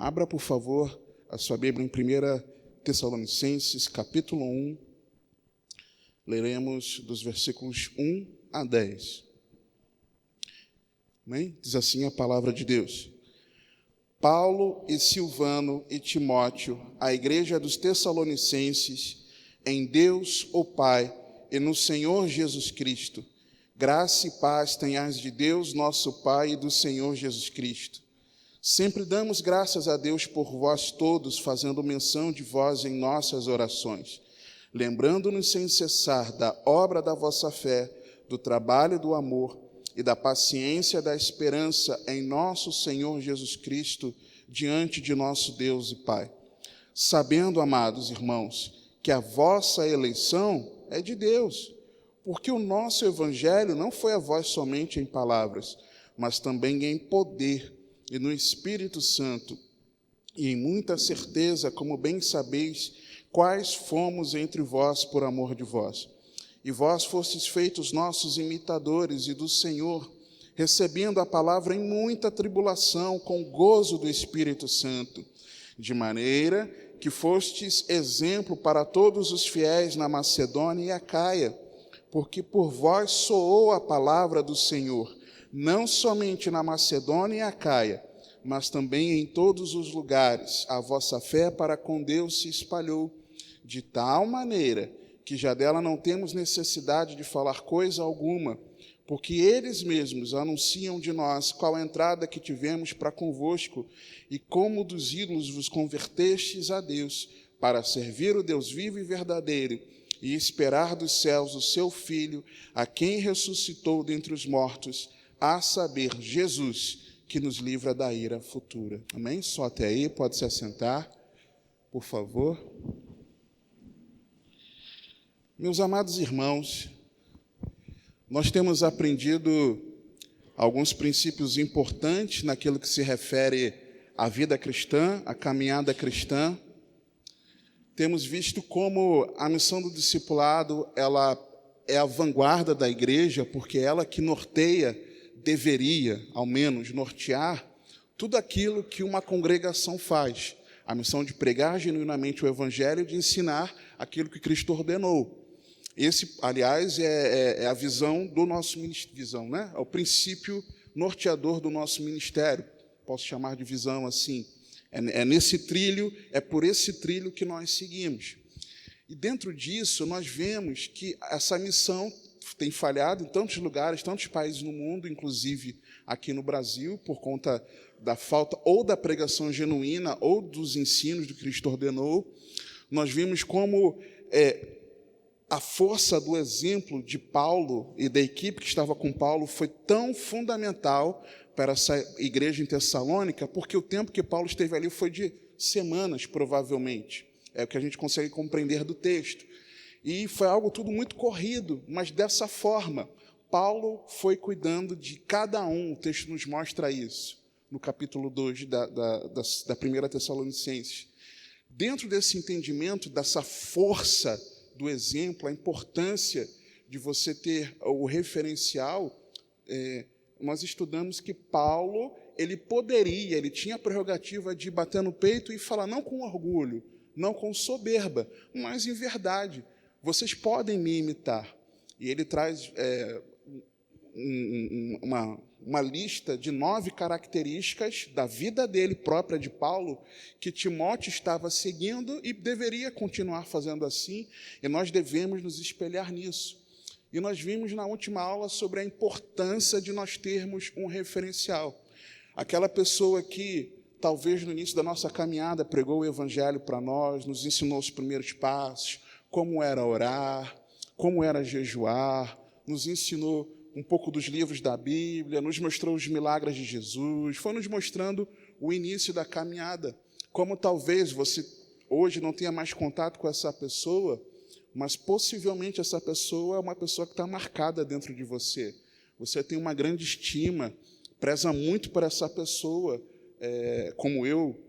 Abra, por favor, a sua Bíblia em 1 Tessalonicenses, capítulo 1. Leremos dos versículos 1 a 10. Amém? Diz assim a palavra de Deus. Paulo e Silvano e Timóteo, a igreja dos Tessalonicenses, em Deus, o Pai, e no Senhor Jesus Cristo, graça e paz tenhais de Deus, nosso Pai, e do Senhor Jesus Cristo. Sempre damos graças a Deus por vós todos, fazendo menção de vós em nossas orações, lembrando-nos sem cessar da obra da vossa fé, do trabalho do amor e da paciência da esperança em nosso Senhor Jesus Cristo, diante de nosso Deus e Pai. Sabendo, amados irmãos, que a vossa eleição é de Deus, porque o nosso evangelho não foi a vós somente em palavras, mas também em poder e no Espírito Santo, e em muita certeza, como bem sabeis, quais fomos entre vós por amor de vós. E vós fostes feitos nossos imitadores e do Senhor, recebendo a palavra em muita tribulação, com gozo do Espírito Santo, de maneira que fostes exemplo para todos os fiéis na Macedônia e Acaia, porque por vós soou a palavra do Senhor, não somente na Macedônia e Acaia, mas também em todos os lugares. A vossa fé para com Deus se espalhou, de tal maneira que já dela não temos necessidade de falar coisa alguma, porque eles mesmos anunciam de nós qual a entrada que tivemos para convosco e como dos ídolos vos convertestes a Deus, para servir o Deus vivo e verdadeiro e esperar dos céus o seu Filho, a quem ressuscitou dentre os mortos, a saber, Jesus, que nos livra da ira futura. Amém? Só até aí, pode se assentar, por favor. Meus amados irmãos, nós temos aprendido alguns princípios importantes naquilo que se refere à vida cristã, à caminhada cristã. Temos visto como a missão do discipulado, ela é a vanguarda da igreja, porque é ela que norteia, deveria, ao menos, nortear tudo aquilo que uma congregação faz. A missão de pregar genuinamente o evangelho e de ensinar aquilo que Cristo ordenou. Esse, aliás, é a visão do nosso ministério, né? É o princípio norteador do nosso ministério. Posso chamar de visão assim. É nesse trilho, é por esse trilho que nós seguimos. E dentro disso, nós vemos que essa missão tem falhado em tantos lugares, tantos países no mundo, inclusive aqui no Brasil, por conta da falta ou da pregação genuína ou dos ensinos do que Cristo ordenou. Nós vimos como a força do exemplo de Paulo e da equipe que estava com Paulo foi tão fundamental para essa igreja em Tessalônica, porque o tempo que Paulo esteve ali foi de semanas, provavelmente. É o que a gente consegue compreender do texto. E foi algo tudo muito corrido, mas dessa forma, Paulo foi cuidando de cada um. O texto nos mostra isso, no capítulo 2 da 1 Tessalonicenses. Dentro desse entendimento, dessa força do exemplo, a importância de você ter o referencial, nós estudamos que Paulo, ele tinha a prerrogativa de bater no peito e falar, não com orgulho, não com soberba, mas em verdade. Vocês podem me imitar. E ele traz uma lista de 9 características da vida dele, própria de Paulo, que Timóteo estava seguindo e deveria continuar fazendo assim, e nós devemos nos espelhar nisso. E nós vimos na última aula sobre a importância de nós termos um referencial. Aquela pessoa que, talvez no início da nossa caminhada, pregou o evangelho para nós, nos ensinou os primeiros passos, como era orar, como era jejuar, nos ensinou um pouco dos livros da Bíblia, nos mostrou os milagres de Jesus, foi nos mostrando o início da caminhada. Como talvez você hoje não tenha mais contato com essa pessoa, mas possivelmente essa pessoa é uma pessoa que está marcada dentro de você. Você tem uma grande estima, preza muito por essa pessoa, como eu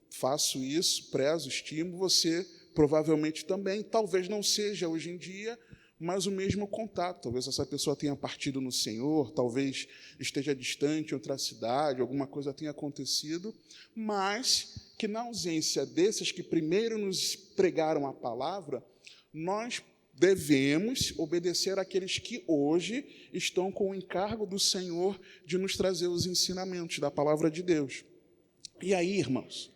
faço isso, prezo, estimo, você provavelmente também, talvez não seja hoje em dia, mas o mesmo contato. Talvez essa pessoa tenha partido no Senhor, talvez esteja distante em outra cidade, alguma coisa tenha acontecido, mas que na ausência desses que primeiro nos pregaram a palavra, nós devemos obedecer àqueles que hoje estão com o encargo do Senhor de nos trazer os ensinamentos da palavra de Deus. E aí, irmãos,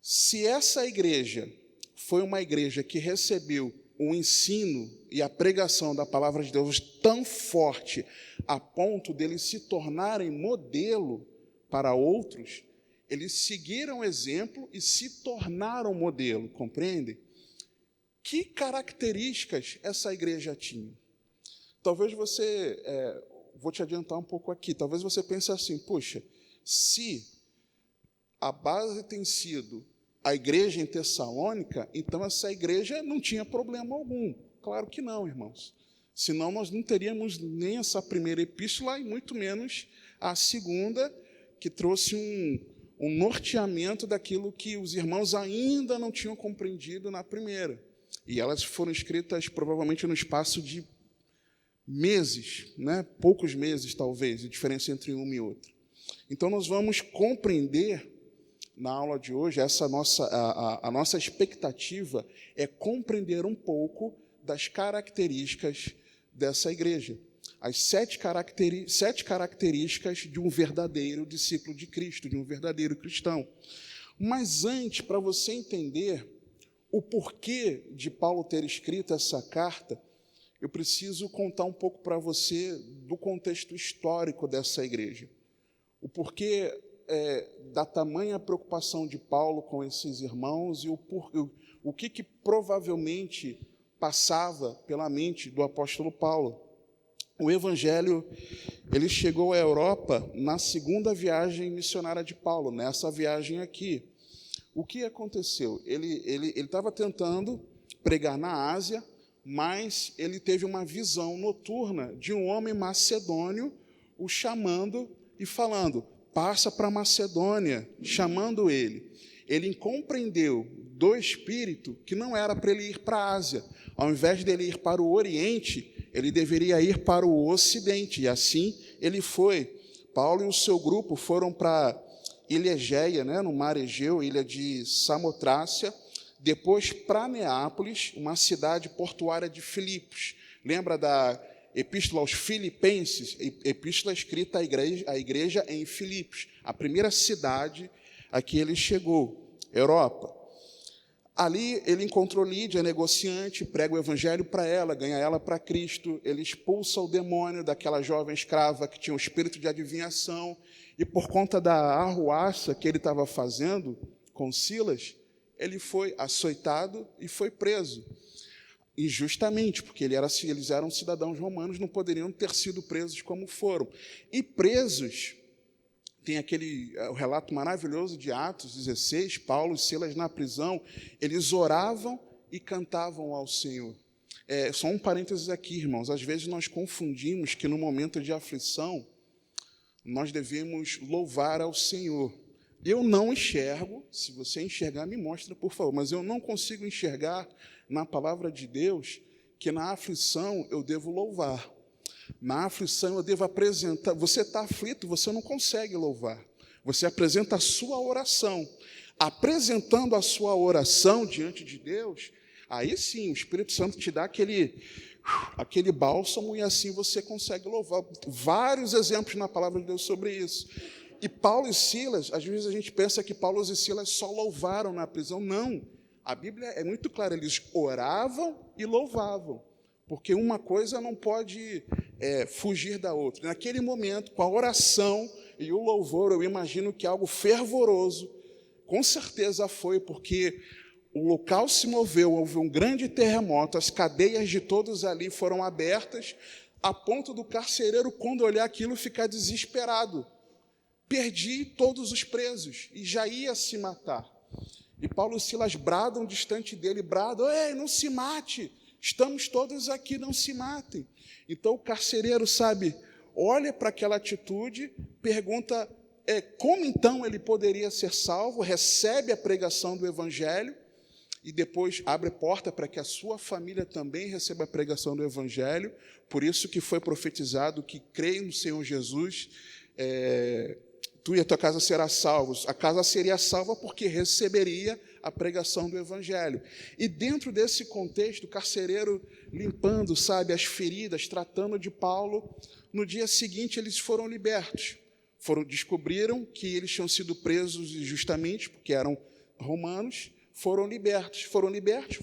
se essa igreja foi uma igreja que recebeu o ensino e a pregação da palavra de Deus tão forte a ponto deles se tornarem modelo para outros, eles seguiram o exemplo e se tornaram modelo, compreendem? Que características essa igreja tinha? Talvez você, vou te adiantar um pouco aqui, talvez você pense assim, puxa, se a base tem sido a igreja em Tessalônica, então essa igreja não tinha problema algum. Claro que não, irmãos. Senão nós não teríamos nem essa primeira epístola e muito menos a segunda, que trouxe um norteamento daquilo que os irmãos ainda não tinham compreendido na primeira. E elas foram escritas provavelmente no espaço de meses, né? Poucos meses talvez, a diferença entre uma e outra. Então nós vamos compreender na aula de hoje, a nossa expectativa é compreender um pouco das características dessa igreja. As sete características de um verdadeiro discípulo de Cristo, de um verdadeiro cristão. Mas antes, para você entender o porquê de Paulo ter escrito essa carta, eu preciso contar um pouco para você do contexto histórico dessa igreja. O porquê da tamanha preocupação de Paulo com esses irmãos e o que provavelmente passava pela mente do apóstolo Paulo. O evangelho, ele chegou à Europa na segunda viagem missionária de Paulo, nessa viagem aqui. O que aconteceu? Ele estava tentando pregar na Ásia, mas ele teve uma visão noturna de um homem macedônio o chamando e falando: passa para a Macedônia, chamando ele. Ele compreendeu do Espírito que não era para ele ir para a Ásia. Ao invés dele ir para o Oriente, ele deveria ir para o Ocidente. E assim ele foi. Paulo e o seu grupo foram para Ilha Egeia, né, no Mar Egeu, ilha de Samotrácia, depois para Neápolis, uma cidade portuária de Filipos. Lembra da Epístola aos Filipenses, epístola escrita à igreja em Filipos, a primeira cidade a que ele chegou, Europa. Ali ele encontrou Lídia, negociante, prega o evangelho para ela, ganha ela para Cristo, ele expulsa o demônio daquela jovem escrava que tinha um espírito de adivinhação, e por conta da arruaça que ele estava fazendo com Silas, ele foi açoitado e foi preso. Injustamente, porque eles eram cidadãos romanos, não poderiam ter sido presos como foram. E presos, tem o relato maravilhoso de Atos 16, Paulo e Silas na prisão, eles oravam e cantavam ao Senhor. Só um parênteses aqui, irmãos, às vezes nós confundimos que no momento de aflição, nós devemos louvar ao Senhor. Eu não enxergo, se você enxergar, me mostra, por favor, mas eu não consigo enxergar na palavra de Deus que na aflição eu devo louvar. Na aflição eu devo apresentar. Você está aflito, você não consegue louvar. Você apresenta a sua oração. Apresentando a sua oração diante de Deus, aí sim o Espírito Santo te dá aquele bálsamo e assim você consegue louvar. Vários exemplos na palavra de Deus sobre isso. E Paulo e Silas, às vezes a gente pensa que Paulo e Silas só louvaram na prisão. Não. A Bíblia é muito clara, eles oravam e louvavam, porque uma coisa não pode fugir da outra. Naquele momento, com a oração e o louvor, eu imagino que algo fervoroso, com certeza foi, porque o local se moveu, houve um grande terremoto, as cadeias de todos ali foram abertas, a ponto do carcereiro, quando olhar aquilo, ficar desesperado. Perdi todos os presos e já ia se matar. E Paulo e Silas bradam distante dele, bradam: ei, não se mate, estamos todos aqui, não se matem. Então o carcereiro, olha para aquela atitude, pergunta como então ele poderia ser salvo, recebe a pregação do Evangelho e depois abre porta para que a sua família também receba a pregação do Evangelho. Por isso que foi profetizado que creem no Senhor Jesus, tu e a tua casa será salvos. A casa seria salva porque receberia a pregação do evangelho. E dentro desse contexto, o carcereiro limpando, sabe, as feridas, tratando de Paulo, no dia seguinte eles foram libertos. Descobriram que eles tinham sido presos injustamente, porque eram romanos, foram libertos,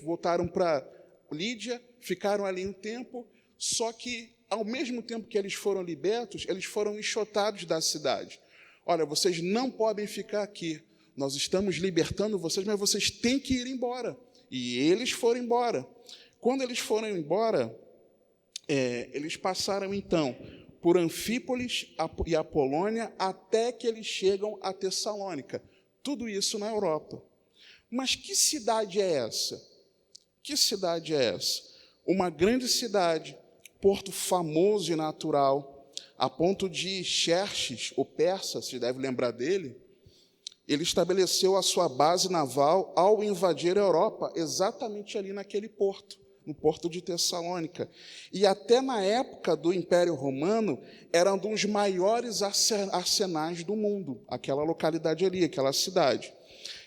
voltaram para Lídia, ficaram ali um tempo, só que, ao mesmo tempo que eles foram libertos, eles foram enxotados da cidade. Olha, vocês não podem ficar aqui, nós estamos libertando vocês, mas vocês têm que ir embora. E eles foram embora. Quando eles foram embora, eles passaram, então, por Anfípolis e Apolônia, até que eles chegam a Tessalônica. Tudo isso na Europa. Mas que cidade é essa? Que cidade é essa? Uma grande cidade, porto famoso e natural, a ponto de Xerxes, o persa, se deve lembrar dele, ele estabeleceu a sua base naval ao invadir a Europa, exatamente ali naquele porto, no porto de Tessalônica. E até na época do Império Romano, era um dos maiores arsenais do mundo, aquela localidade ali, aquela cidade.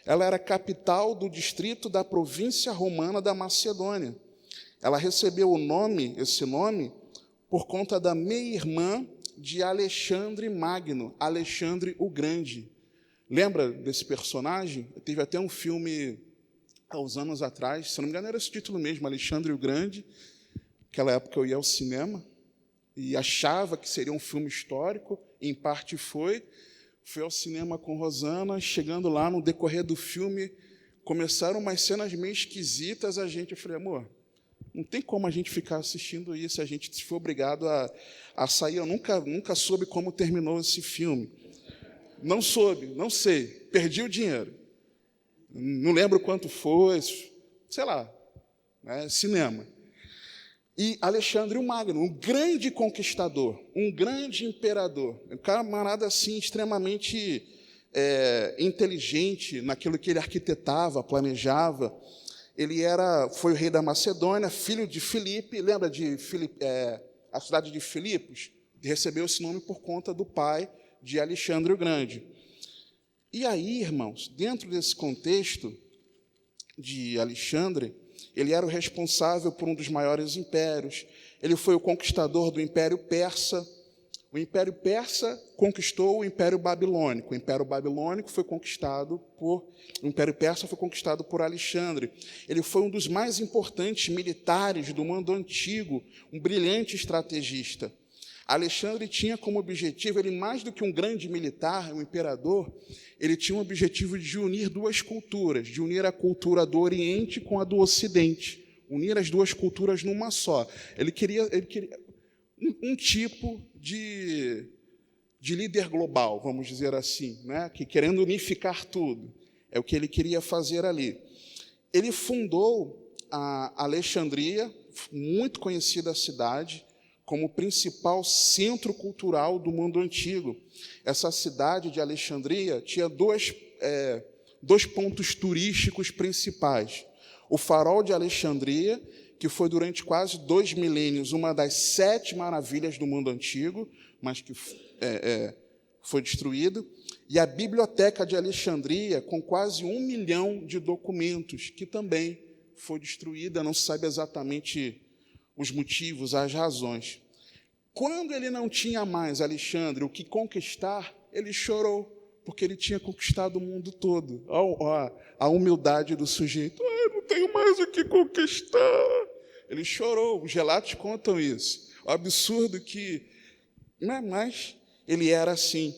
Ela era capital do distrito da província romana da Macedônia. Ela recebeu esse nome, por conta da meia-irmã de Alexandre Magno, Alexandre o Grande. Lembra desse personagem? Teve até um filme há uns anos atrás, se não me engano era esse título mesmo, Alexandre o Grande. Naquela época eu ia ao cinema e achava que seria um filme histórico, e em parte foi. Fui ao cinema com Rosana, chegando lá, no decorrer do filme, começaram umas cenas meio esquisitas, eu falei, amor, não tem como a gente ficar assistindo isso, a gente foi obrigado a sair. Eu nunca soube como terminou esse filme. Não soube, não sei, perdi o dinheiro. Não lembro quanto foi, sei lá, né, cinema. E Alexandre o Magno, um grande conquistador, um grande imperador, um camarada assim, extremamente inteligente naquilo que ele arquitetava, planejava. Ele foi o rei da Macedônia, filho de Filipe. Lembra de a cidade de Filipos? Recebeu esse nome por conta do pai de Alexandre o Grande. E aí, irmãos, dentro desse contexto de Alexandre, ele era o responsável por um dos maiores impérios. Ele foi o conquistador do Império Persa. O Império Persa conquistou o Império Babilônico. O Império Babilônico foi conquistado o Império Persa foi conquistado por Alexandre. Ele foi um dos mais importantes militares do mundo antigo, um brilhante estrategista. Alexandre tinha como objetivo, ele mais do que um grande militar, um imperador, ele tinha o objetivo de unir duas culturas, de unir a cultura do Oriente com a do Ocidente, unir as duas culturas numa só. Ele queria um tipo de líder global, vamos dizer assim, né? Que querendo unificar tudo. É o que ele queria fazer ali. Ele fundou a Alexandria, muito conhecida cidade, como principal centro cultural do mundo antigo. Essa cidade de Alexandria tinha dois pontos turísticos principais. O Farol de Alexandria, que foi durante quase 2 milênios uma das 7 maravilhas do mundo antigo, mas que foi destruído, e a Biblioteca de Alexandria, com quase 1 milhão de documentos, que também foi destruída, não se sabe exatamente os motivos, as razões. Quando ele não tinha mais, Alexandre, o que conquistar, ele chorou, porque ele tinha conquistado o mundo todo. A humildade do sujeito. Eu não tenho mais o que conquistar. Ele chorou, os relatos contam isso. O absurdo que... Mas ele era assim.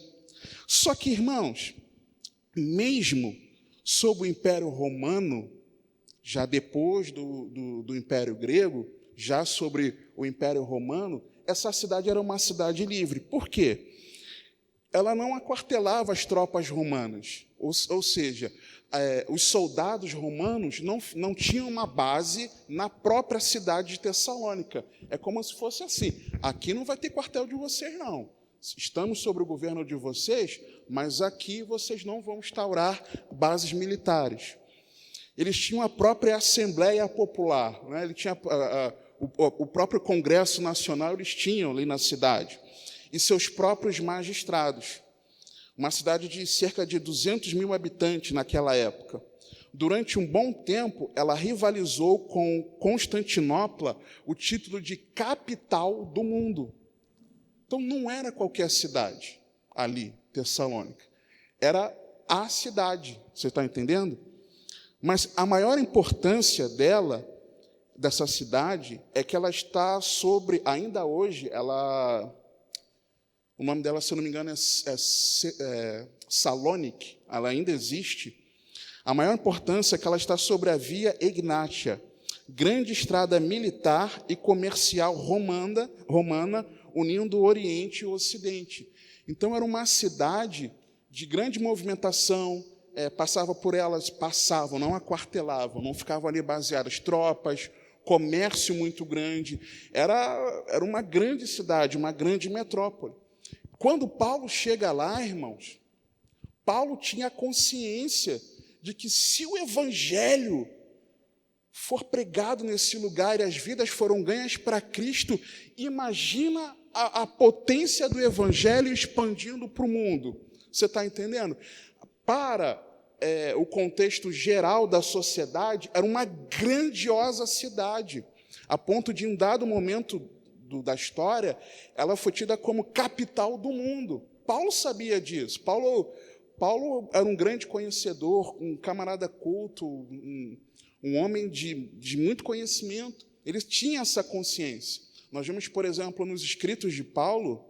Só que, irmãos, mesmo sob o Império Romano, já depois do Império Grego, já sobre o Império Romano, essa cidade era uma cidade livre. Por quê? Ela não aquartelava as tropas romanas, ou seja, os soldados romanos não tinham uma base na própria cidade de Tessalônica. É como se fosse assim, aqui não vai ter quartel de vocês, não. Estamos sob o governo de vocês, mas aqui vocês não vão instaurar bases militares. Eles tinham a própria Assembleia Popular, né? Ele tinha o próprio Congresso Nacional, eles tinham ali na cidade, e seus próprios magistrados. uma cidade de cerca de 200 mil habitantes naquela época. Durante um bom tempo, ela rivalizou com Constantinopla o título de capital do mundo. Então, não era qualquer cidade ali, Tessalônica. Era a cidade, você está entendendo? Mas a maior importância dessa cidade, é que ela está sobre, ainda hoje, o nome dela, se eu não me engano, é Salônica, ela ainda existe. A maior importância é que ela está sobre a Via Egnátia, grande estrada militar e comercial romana unindo o Oriente e o Ocidente. Então, era uma cidade de grande movimentação, passavam, não aquartelavam, não ficavam ali baseadas tropas, comércio muito grande. Era uma grande cidade, uma grande metrópole. Quando Paulo chega lá, irmãos, Paulo tinha consciência de que se o evangelho for pregado nesse lugar e as vidas foram ganhas para Cristo, imagina a potência do evangelho expandindo para o mundo. Você está entendendo? Para o contexto geral da sociedade, era uma grandiosa cidade, a ponto de, em dado momento da história, ela foi tida como capital do mundo. Paulo sabia disso. Paulo era um grande conhecedor, um camarada culto, um homem de muito conhecimento. Ele tinha essa consciência. Nós vemos, por exemplo, nos escritos de Paulo,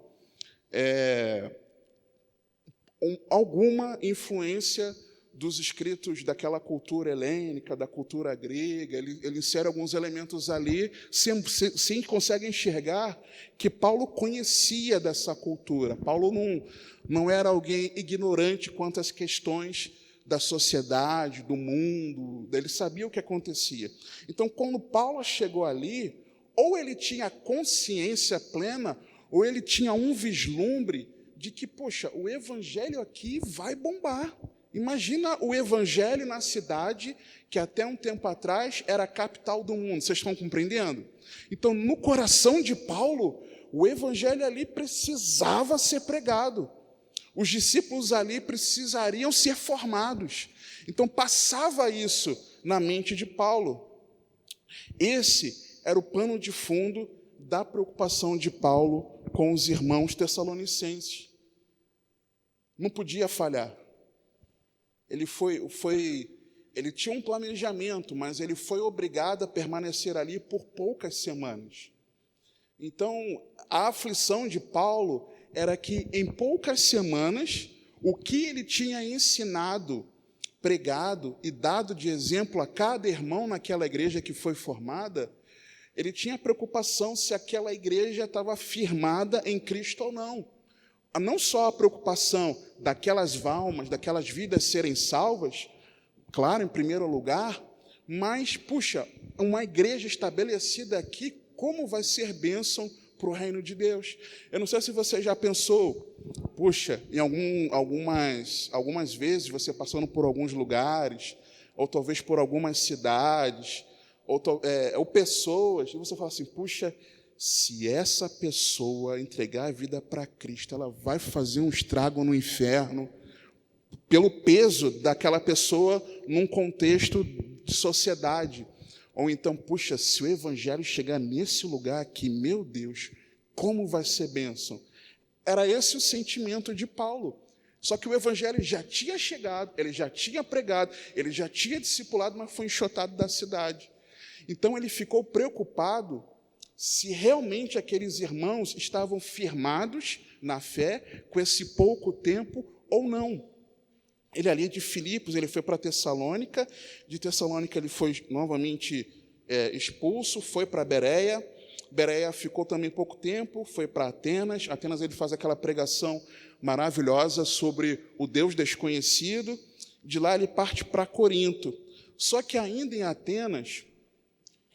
alguma influência dos escritos daquela cultura helênica, da cultura grega. Ele insere alguns elementos ali, sem consegue enxergar que Paulo conhecia dessa cultura. Paulo não era alguém ignorante quanto às questões da sociedade, do mundo, ele sabia o que acontecia. Então, quando Paulo chegou ali, ou ele tinha consciência plena, ou ele tinha um vislumbre de que, poxa, o evangelho aqui vai bombar. Imagina o evangelho na cidade que até um tempo atrás era a capital do mundo. Vocês estão compreendendo? Então, no coração de Paulo, o evangelho ali precisava ser pregado. Os discípulos ali precisariam ser formados. Então, passava isso na mente de Paulo. Esse era o pano de fundo da preocupação de Paulo com os irmãos tessalonicenses. Não podia falhar. Ele tinha um planejamento, mas ele foi obrigado a permanecer ali por poucas semanas. Então, a aflição de Paulo era que, em poucas semanas, o que ele tinha ensinado, pregado e dado de exemplo a cada irmão naquela igreja que foi formada, ele tinha preocupação se aquela igreja estava firmada em Cristo ou não. Não só a preocupação daquelas almas, daquelas vidas serem salvas, claro, em primeiro lugar, mas, puxa, uma igreja estabelecida aqui, como vai ser bênção para o reino de Deus? Eu não sei se você já pensou, puxa, em algumas vezes você passando por alguns lugares, ou talvez por algumas cidades, ou pessoas, e você fala assim, puxa, se essa pessoa entregar a vida para Cristo, ela vai fazer um estrago no inferno, pelo peso daquela pessoa num contexto de sociedade. Ou então, puxa, se o evangelho chegar nesse lugar aqui, meu Deus, como vai ser bênção? Era esse o sentimento de Paulo. Só que o evangelho já tinha chegado, ele já tinha pregado, ele já tinha discipulado, mas foi enxotado da cidade. Então, ele ficou preocupado se realmente aqueles irmãos estavam firmados na fé com esse pouco tempo ou não. Ele ali de Filipos, ele foi para Tessalônica, de Tessalônica ele foi novamente expulso, foi para Bereia, Bereia ficou também pouco tempo, foi para Atenas, Atenas ele faz aquela pregação maravilhosa sobre o Deus desconhecido, de lá ele parte para Corinto. Só que ainda em Atenas,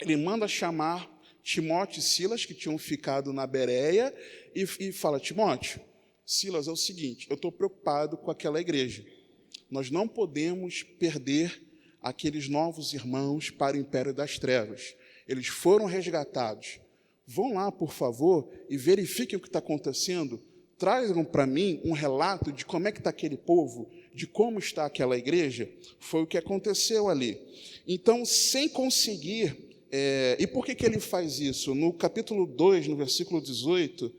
ele manda chamar Timóteo e Silas, que tinham ficado na Bereia, e fala, Timóteo, Silas, é o seguinte, eu estou preocupado com aquela igreja. Nós não podemos perder aqueles novos irmãos para o império das trevas. Eles foram resgatados. Vão lá, por favor, e verifiquem o que está acontecendo. tragam para mim um relato de como é que está aquele povo, de como está aquela igreja. Foi o que aconteceu ali. Então, sem conseguir... e por que ele faz isso? No capítulo 2, no versículo 18,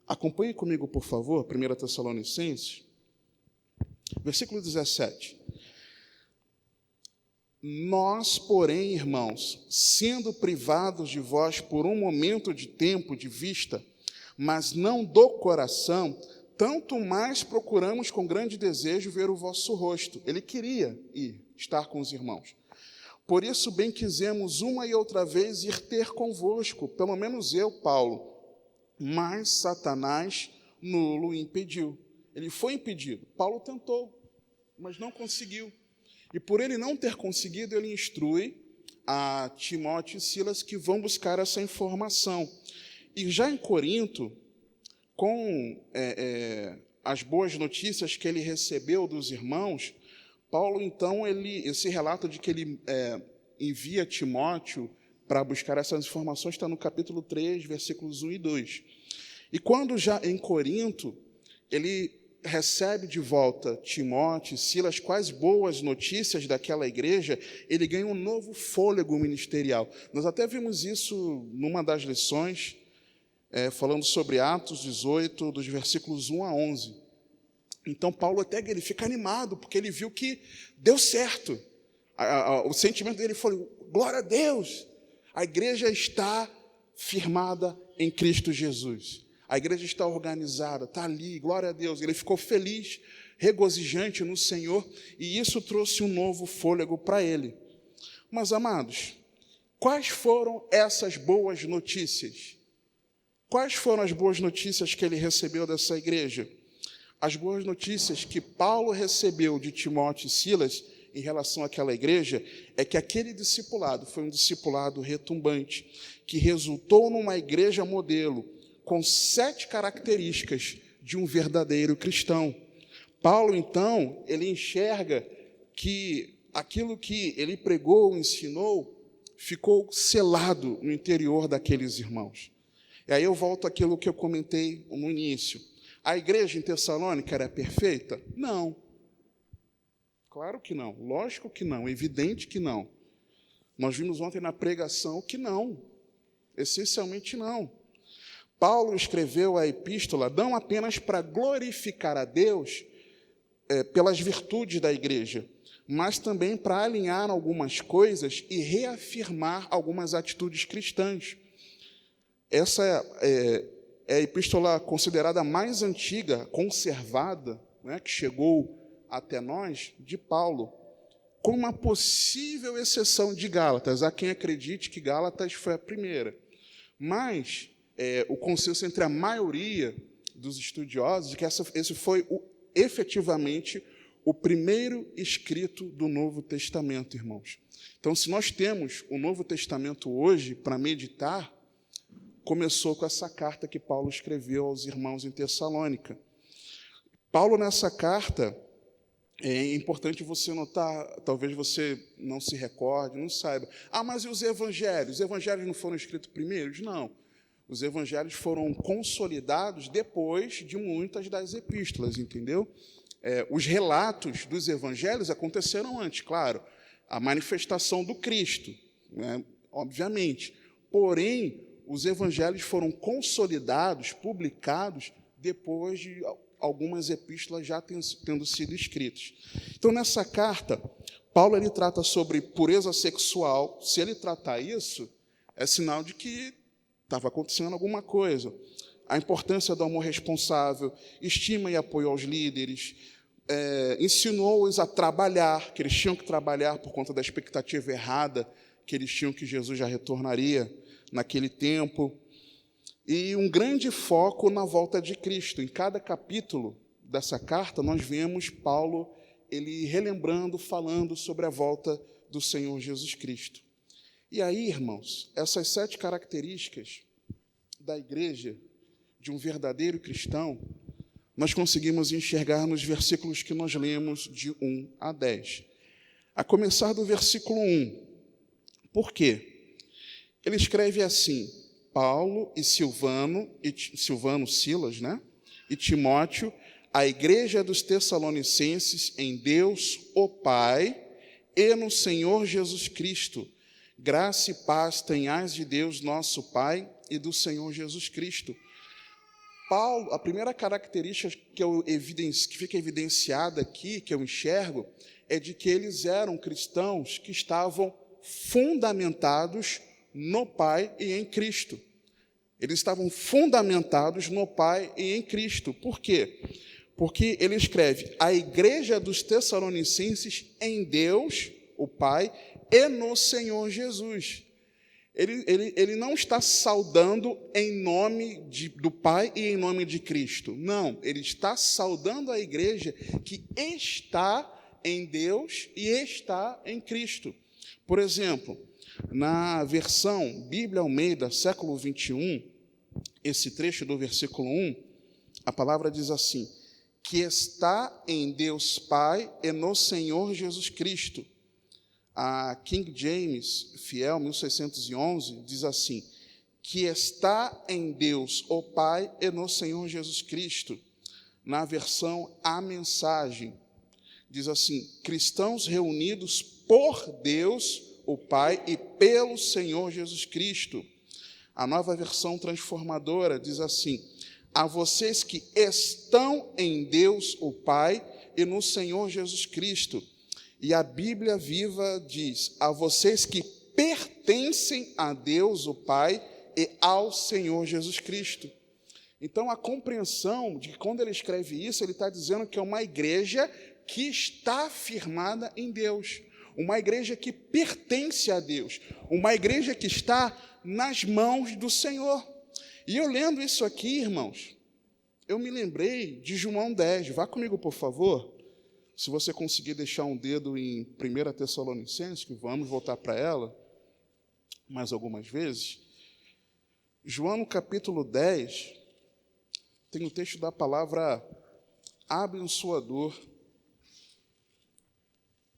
acompanhe comigo, por favor, 1 Tessalonicenses, versículo 17. Nós, porém, irmãos, sendo privados de vós por um momento de tempo de vista, mas não do coração, tanto mais procuramos com grande desejo ver o vosso rosto. Ele queria estar com os irmãos. Por isso, bem quisemos uma e outra vez ir ter convosco, pelo menos eu, Paulo, mas Satanás nulo impediu. Ele foi impedido. Paulo tentou, mas não conseguiu. E por ele não ter conseguido, ele instrui a Timóteo e Silas que vão buscar essa informação. E já em Corinto, com as boas notícias que ele recebeu dos irmãos, Paulo, então, esse relato de que ele envia Timóteo para buscar essas informações está no capítulo 3, versículos 1 e 2. E quando já em Corinto, ele recebe de volta Timóteo e Silas, quais boas notícias daquela igreja, ele ganha um novo fôlego ministerial. Nós até vimos isso numa das lições, falando sobre Atos 18, dos versículos 1 a 11. Então, Paulo até ele fica animado, porque ele viu que deu certo. O sentimento dele foi, glória a Deus, a igreja está firmada em Cristo Jesus. A igreja está organizada, está ali, glória a Deus. Ele ficou feliz, regozijante no Senhor, e isso trouxe um novo fôlego para ele. Mas, amados, quais foram essas boas notícias? Quais foram as boas notícias que ele recebeu dessa igreja? As boas notícias que Paulo recebeu de Timóteo e Silas em relação àquela igreja é que aquele discipulado foi um discipulado retumbante, que resultou numa igreja modelo, com 7 características de um verdadeiro cristão. Paulo, então, ele enxerga que aquilo que ele pregou, ensinou, ficou selado no interior daqueles irmãos. E aí eu volto àquilo que eu comentei no início. A igreja em Tessalônica era perfeita? Não. Claro que não. Lógico que não. Evidente que não. Nós vimos ontem na pregação que não. Essencialmente não. Paulo escreveu a epístola não apenas para glorificar a Deus pelas virtudes da igreja, mas também para alinhar algumas coisas e reafirmar algumas atitudes cristãs. Essa é a epístola considerada mais antiga, conservada, que chegou até nós, de Paulo, com uma possível exceção de Gálatas. Há quem acredite que Gálatas foi a primeira. Mas o consenso entre a maioria dos estudiosos é que esse foi efetivamente o primeiro escrito do Novo Testamento, irmãos. Então, se nós temos o Novo Testamento hoje para meditar, começou com essa carta que Paulo escreveu aos irmãos em Tessalônica. Paulo, nessa carta, é importante você notar, talvez você não se recorde, não saiba. Mas e os evangelhos? Os evangelhos não foram escritos primeiros? Não. Os evangelhos foram consolidados depois de muitas das epístolas, entendeu? Os relatos dos evangelhos aconteceram antes, claro. A manifestação do Cristo, obviamente. Porém, os evangelhos foram consolidados, publicados, depois de algumas epístolas já tendo sido escritas. Então, nessa carta, Paulo ele trata sobre pureza sexual. Se ele tratar isso, é sinal de que estava acontecendo alguma coisa. A importância do amor responsável, estima e apoio aos líderes, ensinou-os a trabalhar, que eles tinham que trabalhar por conta da expectativa errada que eles tinham que Jesus já retornaria naquele tempo. E um grande foco na volta de Cristo. Em cada capítulo dessa carta, nós vemos Paulo ele relembrando, falando sobre a volta do Senhor Jesus Cristo. E aí, irmãos, essas 7 características da igreja, de um verdadeiro cristão, nós conseguimos enxergar nos versículos que nós lemos de 1 a 10. A começar do versículo 1. Por quê? Ele escreve assim: Paulo e Silvano, Silas, e Timóteo, à igreja dos Tessalonicenses, em Deus, o Pai, e no Senhor Jesus Cristo. Graça e paz tenhais de Deus, nosso Pai, e do Senhor Jesus Cristo. Paulo, a primeira característica que fica evidenciada aqui, que eu enxergo, é de que eles eram cristãos que estavam fundamentados no Pai e em Cristo. Eles estavam fundamentados no Pai e em Cristo. Por quê? Porque ele escreve, a igreja dos Tessalonicenses em Deus, o Pai, e no Senhor Jesus. Ele não está saudando em nome do Pai e em nome de Cristo. Não, ele está saudando a igreja que está em Deus e está em Cristo. Por exemplo, na versão Bíblia Almeida, século 21, esse trecho do versículo 1, a palavra diz assim, que está em Deus Pai e no Senhor Jesus Cristo. A King James, fiel, 1611, diz assim, que está em Deus, o Pai, e no Senhor Jesus Cristo. Na versão A Mensagem, diz assim, cristãos reunidos por Deus, o Pai, e pelo Senhor Jesus Cristo. A Nova Versão Transformadora diz assim, a vocês que estão em Deus, o Pai, e no Senhor Jesus Cristo. E a Bíblia Viva diz, a vocês que pertencem a Deus, o Pai, e ao Senhor Jesus Cristo. Então, a compreensão de que quando ele escreve isso, ele está dizendo que é uma igreja que está firmada em Deus, uma igreja que pertence a Deus, uma igreja que está nas mãos do Senhor. E eu lendo isso aqui, irmãos, eu me lembrei de João 10. Vá comigo, por favor. Se você conseguir deixar um dedo em 1 Tessalonicenses, que vamos voltar para ela mais algumas vezes. João, no capítulo 10, tem o texto da palavra abençoador,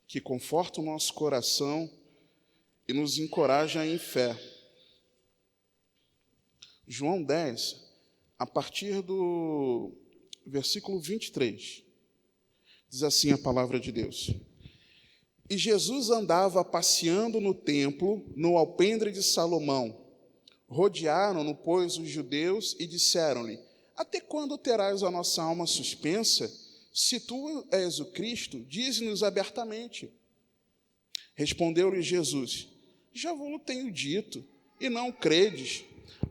que conforta o nosso coração e nos encoraja em fé. João 10, a partir do versículo 23. Diz assim a palavra de Deus. E Jesus andava passeando no templo, no alpendre de Salomão. Rodearam-no, pois, os judeus e disseram-lhe, até quando terás a nossa alma suspensa? Se tu és o Cristo, dize-nos abertamente. Respondeu-lhe Jesus, já vos tenho dito, e não credes.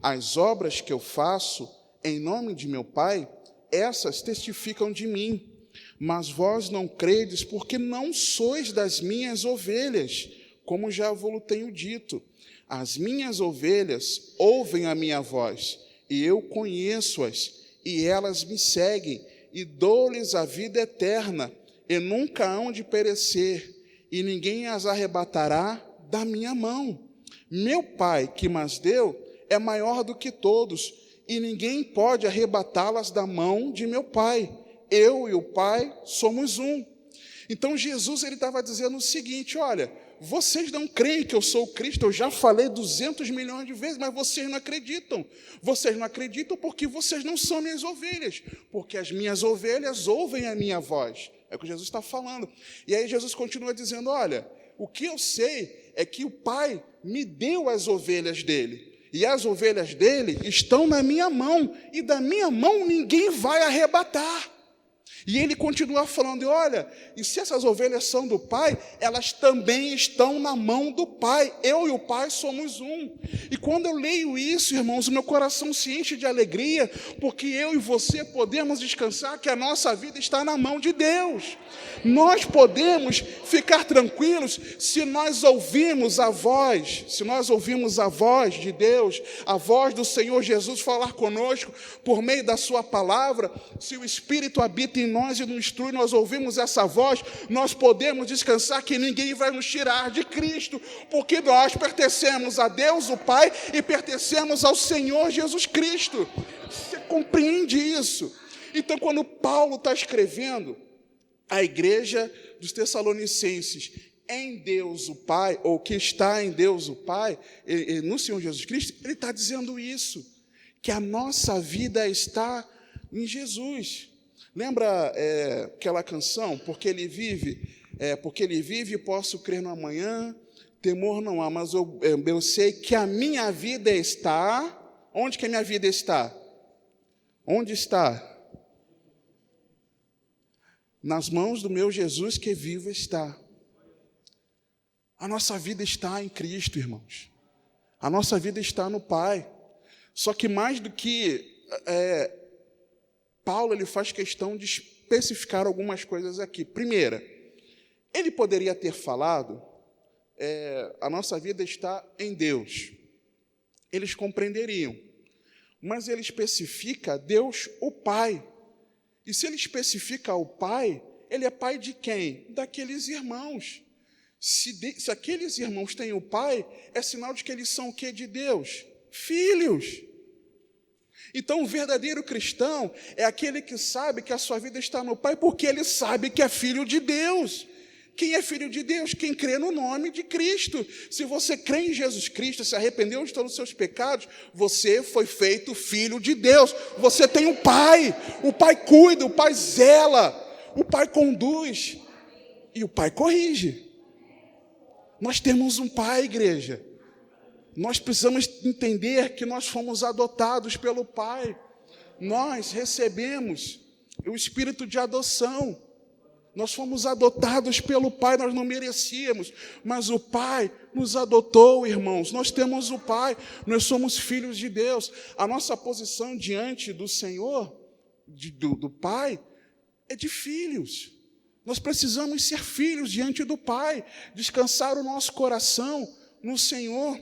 As obras que eu faço em nome de meu Pai, essas testificam de mim. Mas vós não credes, porque não sois das minhas ovelhas, como já vos tenho dito. As minhas ovelhas ouvem a minha voz, e eu conheço-as, e elas me seguem, e dou-lhes a vida eterna, e nunca hão de perecer, e ninguém as arrebatará da minha mão. Meu Pai, que mas deu, é maior do que todos, e ninguém pode arrebatá-las da mão de meu Pai. Eu e o Pai somos um. Então Jesus estava dizendo o seguinte, olha, vocês não creem que eu sou o Cristo, eu já falei 200 milhões de vezes, mas vocês não acreditam. Vocês não acreditam porque vocês não são minhas ovelhas, porque as minhas ovelhas ouvem a minha voz. É o que Jesus está falando. E aí Jesus continua dizendo, olha, o que eu sei é que o Pai me deu as ovelhas dele, e as ovelhas dele estão na minha mão, e da minha mão ninguém vai arrebatar. E ele continua falando, olha, e se essas ovelhas são do Pai, elas também estão na mão do Pai. Eu e o Pai somos um. E quando eu leio isso, irmãos, o meu coração se enche de alegria, porque eu e você podemos descansar que a nossa vida está na mão de Deus. Nós podemos ficar tranquilos se nós ouvirmos a voz, de Deus, a voz do Senhor Jesus falar conosco por meio da sua palavra, se o Espírito habita em nós e nos instrui, nós ouvimos essa voz, nós podemos descansar que ninguém vai nos tirar de Cristo, porque nós pertencemos a Deus, o Pai, e pertencemos ao Senhor Jesus Cristo. Você compreende isso? Então, quando Paulo está escrevendo a igreja dos Tessalonicenses em Deus o Pai, ou que está em Deus o Pai, no Senhor Jesus Cristo, ele está dizendo isso, que a nossa vida está em Jesus. Lembra aquela canção? Porque ele vive, posso crer no amanhã, temor não há, mas eu sei que a minha vida está... Onde que a minha vida está? Onde está? Nas mãos do meu Jesus que vivo está. A nossa vida está em Cristo, irmãos. A nossa vida está no Pai. Só que mais do que... Paulo ele faz questão de especificar algumas coisas aqui. Primeira, ele poderia ter falado, a nossa vida está em Deus. Eles compreenderiam. Mas ele especifica Deus, o Pai. E se ele especifica o Pai, ele é pai de quem? Daqueles irmãos. Se aqueles irmãos têm o Pai, é sinal de que eles são o quê de Deus? Filhos. Então, o verdadeiro cristão é aquele que sabe que a sua vida está no Pai, porque ele sabe que é filho de Deus. Quem é filho de Deus? Quem crê no nome de Cristo. Se você crê em Jesus Cristo, se arrependeu de todos os seus pecados, você foi feito filho de Deus. Você tem um Pai. O Pai cuida, o Pai zela, o Pai conduz e o Pai corrige. Nós temos um Pai, igreja. Nós precisamos entender que nós fomos adotados pelo Pai. Nós recebemos o espírito de adoção. Nós fomos adotados pelo Pai, nós não merecíamos, mas o Pai nos adotou, irmãos. Nós temos o Pai, nós somos filhos de Deus. A nossa posição diante do Senhor, do Pai, é de filhos. Nós precisamos ser filhos diante do Pai, descansar o nosso coração no Senhor.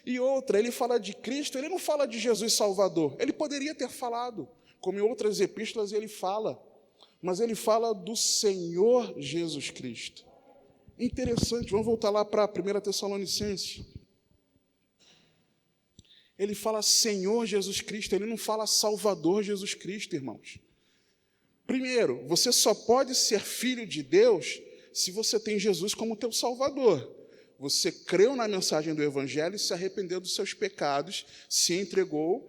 E outra, ele fala de Cristo, ele não fala de Jesus Salvador. Ele poderia ter falado, como em outras epístolas ele fala, mas ele fala do Senhor Jesus Cristo. Interessante, vamos voltar lá para 1 Tessalonicenses. Ele fala Senhor Jesus Cristo, ele não fala Salvador Jesus Cristo, irmãos. Primeiro, você só pode ser filho de Deus se você tem Jesus como teu Salvador. Você creu na mensagem do Evangelho, se arrependeu dos seus pecados, se entregou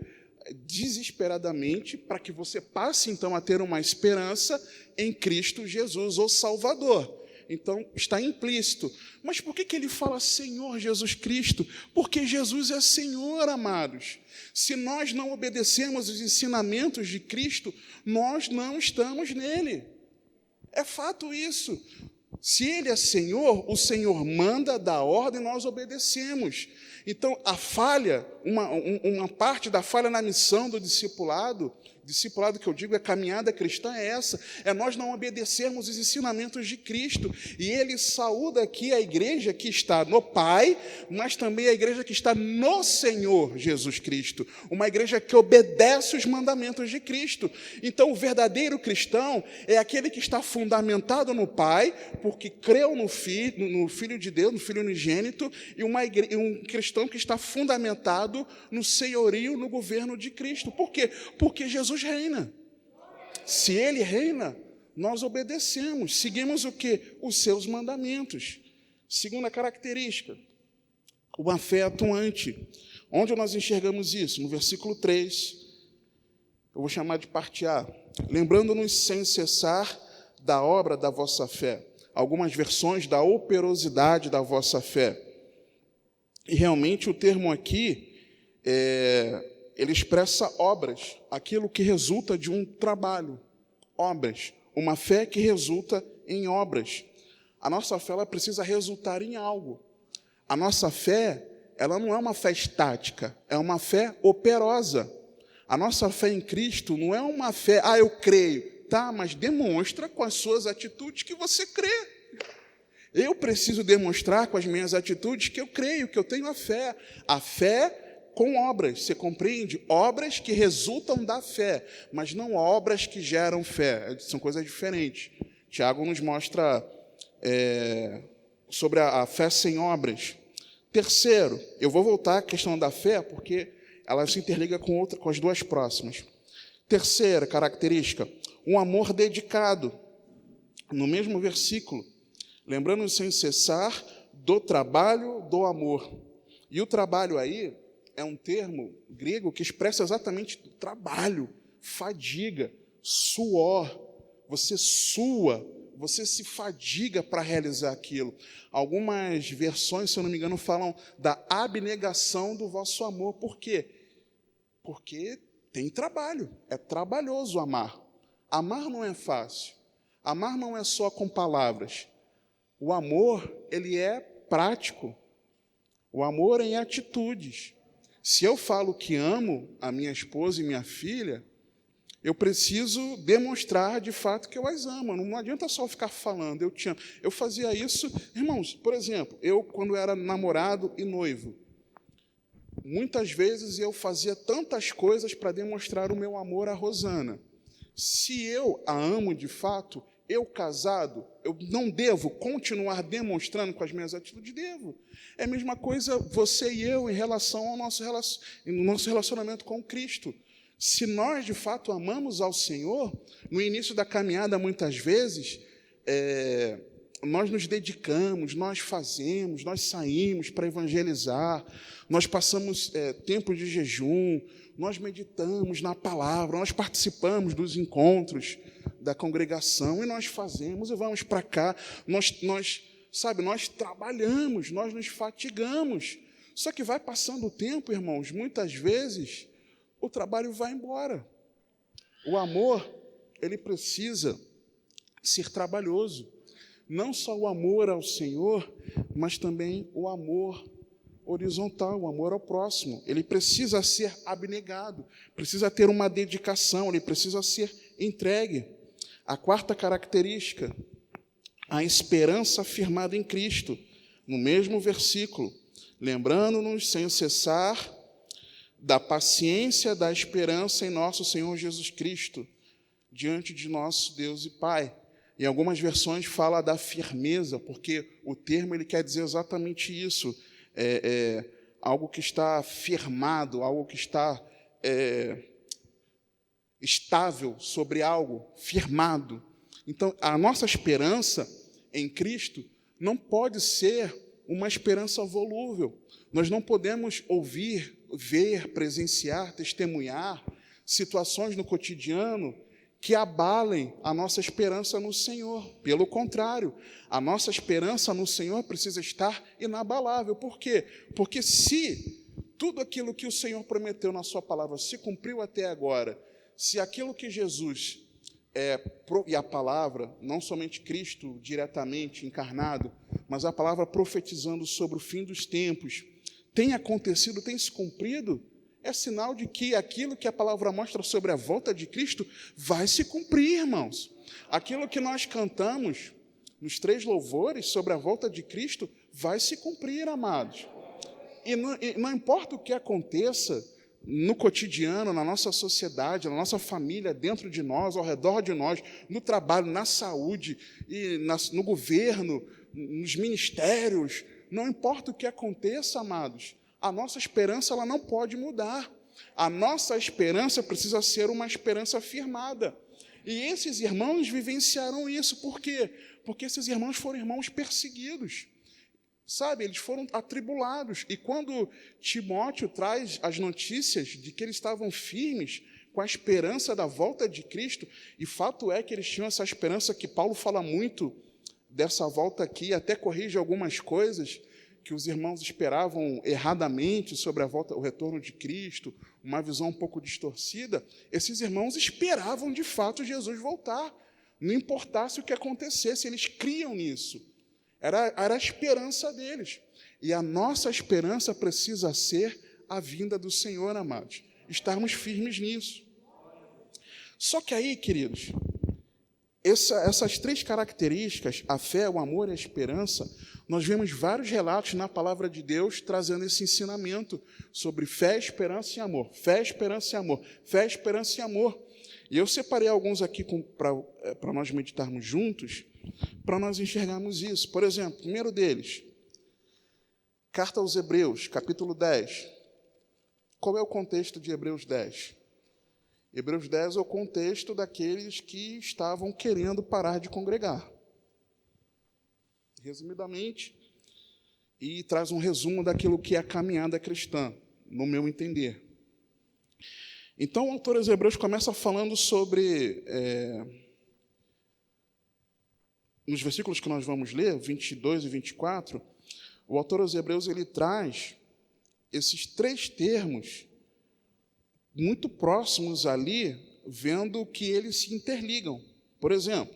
desesperadamente para que você passe, então, a ter uma esperança em Cristo Jesus, o Salvador. Então, está implícito. Mas por que ele fala Senhor Jesus Cristo? Porque Jesus é Senhor, amados. Se nós não obedecemos os ensinamentos de Cristo, nós não estamos nele. É fato isso. Se ele é Senhor, o Senhor manda, dá ordem, nós obedecemos. Então, a falha, uma parte da falha na missão do discipulado que eu digo, a caminhada cristã é essa, é nós não obedecermos os ensinamentos de Cristo. E ele saúda aqui a igreja que está no Pai, mas também a igreja que está no Senhor Jesus Cristo, uma igreja que obedece os mandamentos de Cristo. Então, o verdadeiro cristão é aquele que está fundamentado no Pai, porque creu no Filho de Deus, no Filho unigênito, e um cristão que está fundamentado no senhorio, no governo de Cristo. Por quê? Porque Jesus reina. Se ele reina, nós obedecemos, seguimos o quê? Os seus mandamentos. Segunda característica, uma fé atuante. Onde nós enxergamos isso? No versículo 3, eu vou chamar de parte A. Lembrando-nos sem cessar da obra da vossa fé. Algumas versões da operosidade da vossa fé. E realmente o termo aqui ele expressa obras, aquilo que resulta de um trabalho, obras, uma fé que resulta em obras. A nossa fé ela precisa resultar em algo. A nossa fé, ela não é uma fé estática, é uma fé operosa. A nossa fé em Cristo não é uma fé, eu creio, tá, mas demonstra com as suas atitudes que você crê. Eu preciso demonstrar com as minhas atitudes que eu creio, que eu tenho a fé. A fé com obras, você compreende? Obras que resultam da fé, mas não obras que geram fé, são coisas diferentes. Tiago nos mostra sobre a fé sem obras. Terceiro, eu vou voltar à questão da fé, porque ela se interliga com as duas próximas. Terceira característica, um amor dedicado. No mesmo versículo, lembrando sem cessar do trabalho do amor. E o trabalho aí é um termo grego que expressa exatamente trabalho, fadiga. suor, você sua, você se fadiga para realizar aquilo. Algumas versões, se eu não me engano, falam da abnegação do vosso amor. Por quê? Porque tem trabalho, é trabalhoso amar. Amar não é fácil. Amar não é só com palavras. O amor, ele é prático. O amor é em atitudes. Se eu falo que amo a minha esposa e minha filha, eu preciso demonstrar de fato que eu as amo. Não adianta só ficar falando, eu te amo. Eu fazia isso, irmãos, por exemplo, eu quando era namorado e noivo, muitas vezes eu fazia tantas coisas para demonstrar o meu amor à Rosana. Se eu a amo de fato, eu casado, eu não devo continuar demonstrando com as minhas atitudes? Devo. É a mesma coisa você e eu em relação ao nosso relacionamento com Cristo. Se nós, de fato, amamos ao Senhor, no início da caminhada, muitas vezes, nós nos dedicamos, nós fazemos, nós saímos para evangelizar, nós passamos tempos de jejum, nós meditamos na palavra, nós participamos dos encontros da congregação, e nós fazemos e vamos para cá, nós trabalhamos, nós nos fatigamos. Só que vai passando o tempo, irmãos, muitas vezes o trabalho vai embora. O amor, ele precisa ser trabalhoso. Não só o amor ao Senhor, mas também o amor horizontal, o amor ao próximo. Ele precisa ser abnegado, precisa ter uma dedicação, ele precisa ser entregue. A quarta característica, a esperança firmada em Cristo, no mesmo versículo, lembrando-nos sem cessar da paciência, da esperança em nosso Senhor Jesus Cristo, diante de nosso Deus e Pai. Em algumas versões fala da firmeza, porque o termo ele quer dizer exatamente isso, algo que está firmado, algo que está estável sobre algo, firmado. Então, a nossa esperança em Cristo não pode ser uma esperança volúvel. Nós não podemos ouvir, ver, presenciar, testemunhar situações no cotidiano que abalem a nossa esperança no Senhor. Pelo contrário, a nossa esperança no Senhor precisa estar inabalável. Por quê? Porque se tudo aquilo que o Senhor prometeu na sua palavra se cumpriu até agora, se aquilo que Jesus e a palavra, não somente Cristo diretamente encarnado, mas a palavra profetizando sobre o fim dos tempos, tem acontecido, tem se cumprido, é sinal de que aquilo que a palavra mostra sobre a volta de Cristo vai se cumprir, irmãos. Aquilo que nós cantamos nos 3 louvores sobre a volta de Cristo vai se cumprir, amados. E não importa o que aconteça no cotidiano, na nossa sociedade, na nossa família, dentro de nós, ao redor de nós, no trabalho, na saúde, e no governo, nos ministérios, não importa o que aconteça, amados, a nossa esperança ela não pode mudar. A nossa esperança precisa ser uma esperança firmada. E esses irmãos vivenciaram isso. Por quê? Porque esses irmãos foram irmãos perseguidos. Sabe, eles foram atribulados. E quando Timóteo traz as notícias de que eles estavam firmes com a esperança da volta de Cristo, e fato é que eles tinham essa esperança que Paulo fala muito dessa volta aqui, até corrige algumas coisas que os irmãos esperavam erradamente sobre a volta, o retorno de Cristo, uma visão um pouco distorcida. Esses irmãos esperavam de fato Jesus voltar, não importasse o que acontecesse, eles criam nisso. Era a esperança deles. E a nossa esperança precisa ser a vinda do Senhor, amados. Estarmos firmes nisso. Só que aí, queridos, essas 3 características, a fé, o amor e a esperança, nós vemos vários relatos na palavra de Deus trazendo esse ensinamento sobre fé, esperança e amor. Fé, esperança e amor. Fé, esperança e amor. E eu separei alguns aqui para nós meditarmos juntos, para nós enxergarmos isso. Por exemplo, o primeiro deles, Carta aos Hebreus, capítulo 10. Qual é o contexto de Hebreus 10? Hebreus 10 é o contexto daqueles que estavam querendo parar de congregar. Resumidamente, e traz um resumo daquilo que é a caminhada cristã, no meu entender. Então, o autor aos Hebreus começa falando sobre, nos versículos que nós vamos ler, 22 e 24, o autor aos Hebreus ele traz esses três termos muito próximos ali, vendo que eles se interligam. Por exemplo,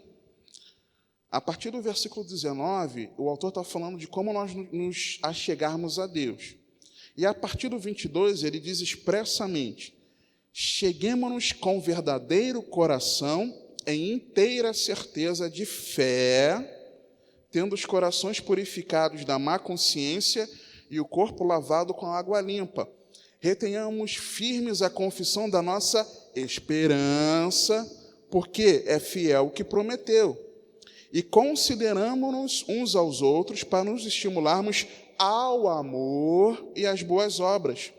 a partir do versículo 19, o autor está falando de como nós nos achegarmos a Deus. E a partir do 22, ele diz expressamente: cheguemo-nos com verdadeiro coração, em inteira certeza de fé, tendo os corações purificados da má consciência e o corpo lavado com água limpa. Retenhamos firmes a confissão da nossa esperança, porque é fiel o que prometeu. E consideramo-nos uns aos outros para nos estimularmos ao amor e às boas obras,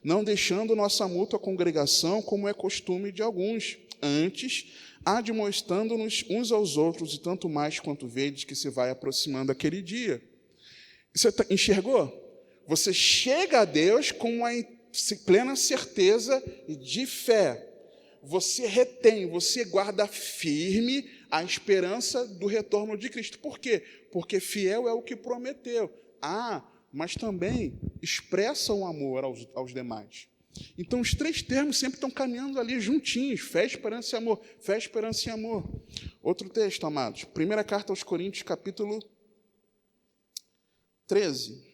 não deixando nossa mútua congregação, como é costume de alguns, antes admoestando-nos uns aos outros, e tanto mais quanto vedes que se vai aproximando aquele dia. Você enxergou? Você chega a Deus com uma plena certeza de fé. Você retém, você guarda firme a esperança do retorno de Cristo. Por quê? Porque fiel é o que prometeu. Mas também expressa o amor aos demais. Então, os três termos sempre estão caminhando ali juntinhos: fé, esperança e amor. Fé, esperança e amor. Outro texto, amados. Primeira carta aos Coríntios, capítulo 13.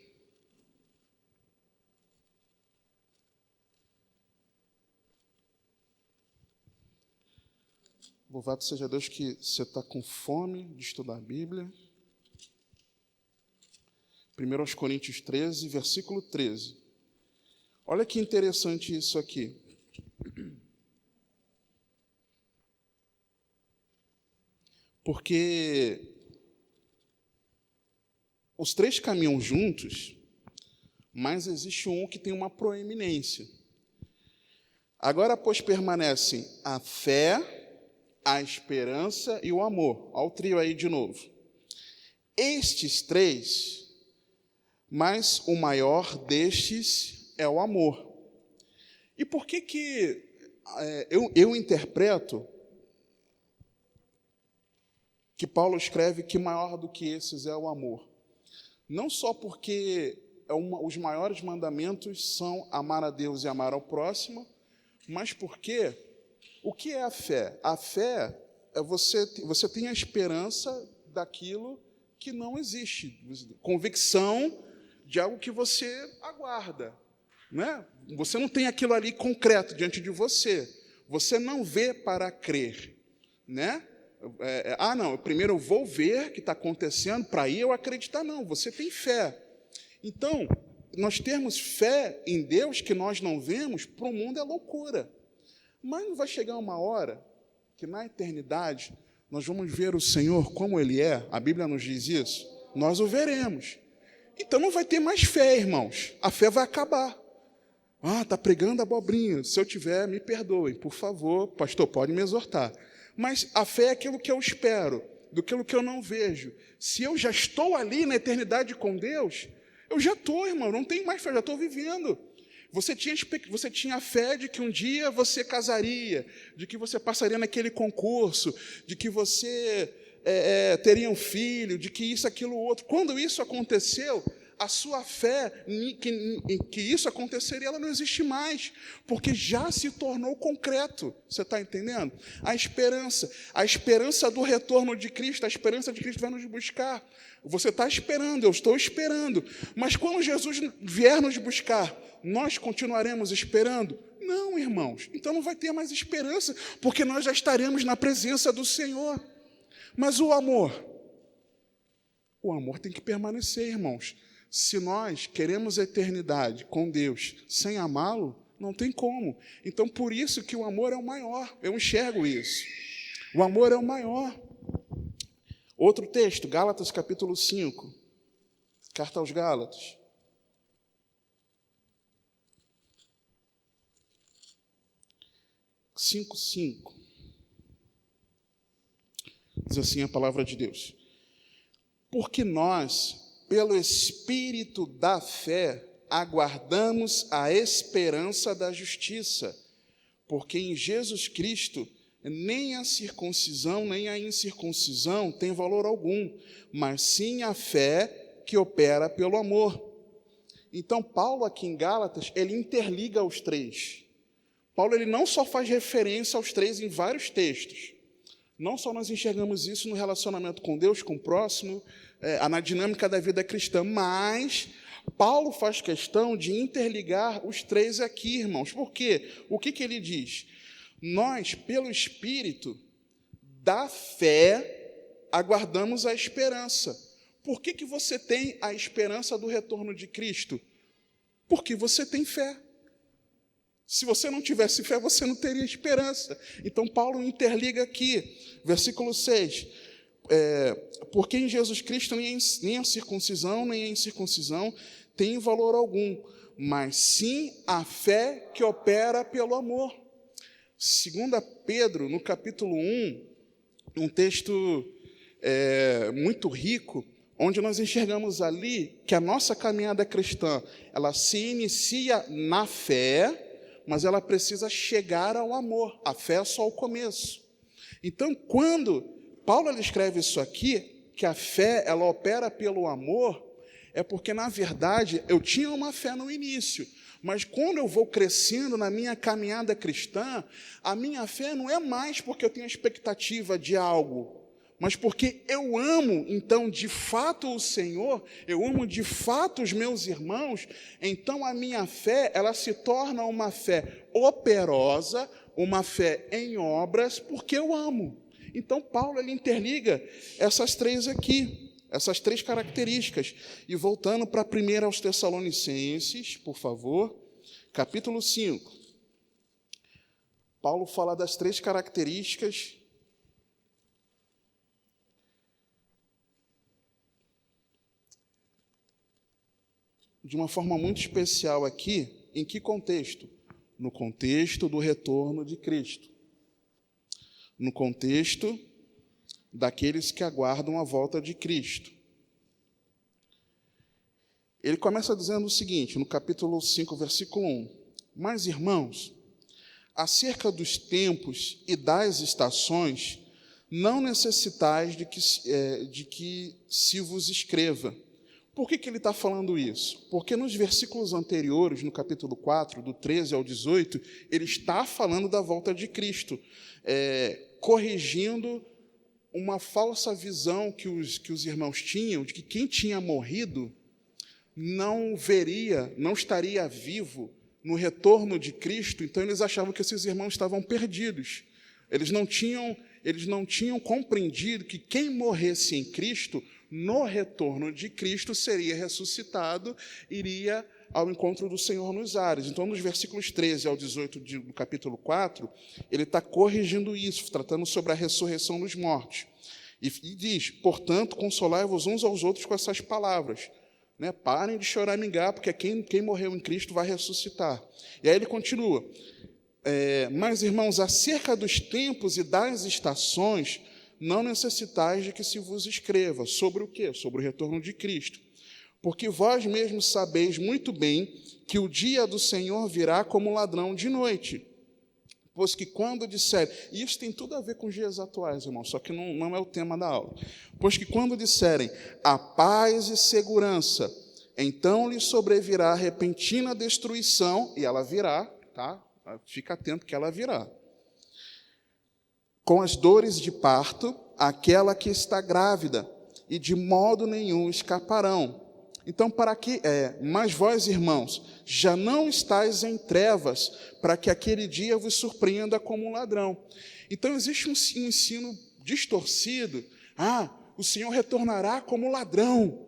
Louvado seja Deus que você está com fome de estudar a Bíblia. 1 Coríntios 13, versículo 13. Olha que interessante isso aqui. Porque os três caminham juntos, mas existe um que tem uma proeminência. Agora, pois, permanecem a fé, a esperança e o amor. Olha o trio aí de novo. Estes três, mas o maior destes é o amor. E por que eu interpreto que Paulo escreve que maior do que esses é o amor? Não só porque os maiores mandamentos são amar a Deus e amar ao próximo, mas porque o que é a fé? A fé é você tem a esperança daquilo que não existe, convicção de algo que você aguarda, né? Você não tem aquilo ali concreto diante de você. Você não vê para crer, né? Não, primeiro eu vou ver o que está acontecendo para aí eu acreditar. Não, você tem fé. Então, nós termos fé em Deus que nós não vemos, para o mundo é loucura. Mas não vai chegar uma hora que na eternidade nós vamos ver o Senhor como Ele é? A Bíblia nos diz isso. Nós o veremos. Então não vai ter mais fé, irmãos. A fé vai acabar. Está pregando abobrinha. Se eu tiver, me perdoem, por favor. Pastor, pode me exortar. Mas a fé é aquilo que eu espero, daquilo que eu não vejo. Se eu já estou ali na eternidade com Deus, eu já estou, irmão. Não tenho mais fé, já estou vivendo. Você tinha a fé de que um dia você casaria, de que você passaria naquele concurso, de que você teria um filho, de que isso, aquilo, outro. Quando isso aconteceu, a sua fé em que isso aconteceria, ela não existe mais, porque já se tornou concreto. Você está entendendo? A esperança do retorno de Cristo, a esperança de Cristo vai nos buscar. Você está esperando, eu estou esperando. Mas quando Jesus vier nos buscar, nós continuaremos esperando? Não, irmãos. Então não vai ter mais esperança, porque nós já estaremos na presença do Senhor. Mas o amor tem que permanecer, irmãos. Se nós queremos a eternidade com Deus sem amá-lo, não tem como. Então, por isso que o amor é o maior. Eu enxergo isso. O amor é o maior. Outro texto, Gálatas capítulo 5. Carta aos Gálatas. Cinco. Diz assim a palavra de Deus. Porque nós, pelo Espírito da fé, aguardamos a esperança da justiça. porque em Jesus Cristo nem a circuncisão nem a incircuncisão tem valor algum, mas sim a fé que opera pelo amor. Então, Paulo aqui em Gálatas, ele interliga os três. Paulo ele não só faz referência aos três em vários textos. Não só nós enxergamos isso no relacionamento com Deus, com o próximo, na dinâmica da vida cristã, mas Paulo faz questão de interligar os três aqui, irmãos. Por quê? O que ele diz? Nós, pelo Espírito da fé, aguardamos a esperança. Por que você tem a esperança do retorno de Cristo? Porque você tem fé. Se você não tivesse fé, você não teria esperança. Então, Paulo interliga aqui, versículo 6. Porque em Jesus Cristo nem a circuncisão, nem a incircuncisão tem valor algum, mas sim a fé que opera pelo amor. 2 Pedro, no capítulo 1, um texto muito rico, onde nós enxergamos ali que a nossa caminhada cristã, ela se inicia na fé, mas ela precisa chegar ao amor. A fé é só o começo. Então, quando Paulo ele escreve isso aqui, que a fé ela opera pelo amor, é porque, na verdade, eu tinha uma fé no início, mas quando eu vou crescendo na minha caminhada cristã, a minha fé não é mais porque eu tenho a expectativa de algo, mas porque eu amo, então, de fato o Senhor, eu amo de fato os meus irmãos, então a minha fé, ela se torna uma fé operosa, uma fé em obras, porque eu amo. Então, Paulo, ele interliga essas três aqui, essas três características. E voltando para 1 aos Tessalonicenses, por favor, capítulo 5. Paulo fala das três características de uma forma muito especial aqui. Em que contexto? No contexto do retorno de Cristo. No contexto daqueles que aguardam a volta de Cristo. Ele começa dizendo o seguinte, no capítulo 5, versículo 1. Mas, irmãos, acerca dos tempos e das estações, não necessitais de que se vos escreva. Por que ele está falando isso? Porque nos versículos anteriores, no capítulo 4, do 13 ao 18, ele está falando da volta de Cristo, corrigindo uma falsa visão que os irmãos tinham, de que quem tinha morrido não estaria vivo no retorno de Cristo. Então eles achavam que esses irmãos estavam perdidos. Eles não tinham compreendido que quem morresse em Cristo, no retorno de Cristo, seria ressuscitado, iria ao encontro do Senhor nos ares. Então, nos versículos 13 ao 18 do capítulo 4, ele está corrigindo isso, tratando sobre a ressurreição dos mortos. E diz, portanto, consolai-vos uns aos outros com essas palavras. Parem de choramingar, porque quem morreu em Cristo vai ressuscitar. E aí ele continua, mas, irmãos, acerca dos tempos e das estações, não necessitais de que se vos escreva. Sobre o quê? Sobre o retorno de Cristo. Porque vós mesmos sabeis muito bem que o dia do Senhor virá como ladrão de noite. Pois que quando disserem... E isso tem tudo a ver com os dias atuais, irmão, só que não é o tema da aula. Pois que quando disserem a paz e segurança, então lhes sobrevirá repentina destruição, e ela virá, tá? Fica atento que ela virá. Com as dores de parto, aquela que está grávida, e de modo nenhum escaparão. Então, mas vós, irmãos, já não estáis em trevas, para que aquele dia vos surpreenda como um ladrão. Então, existe um ensino distorcido. O Senhor retornará como ladrão.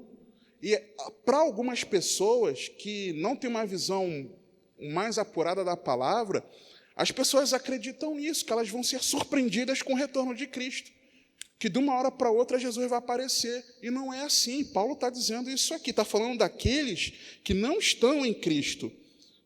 E para algumas pessoas que não têm uma visão mais apurada da palavra, as pessoas acreditam nisso, que elas vão ser surpreendidas com o retorno de Cristo. Que de uma hora para outra Jesus vai aparecer. E não é assim. Paulo está dizendo isso aqui. Está falando daqueles que não estão em Cristo.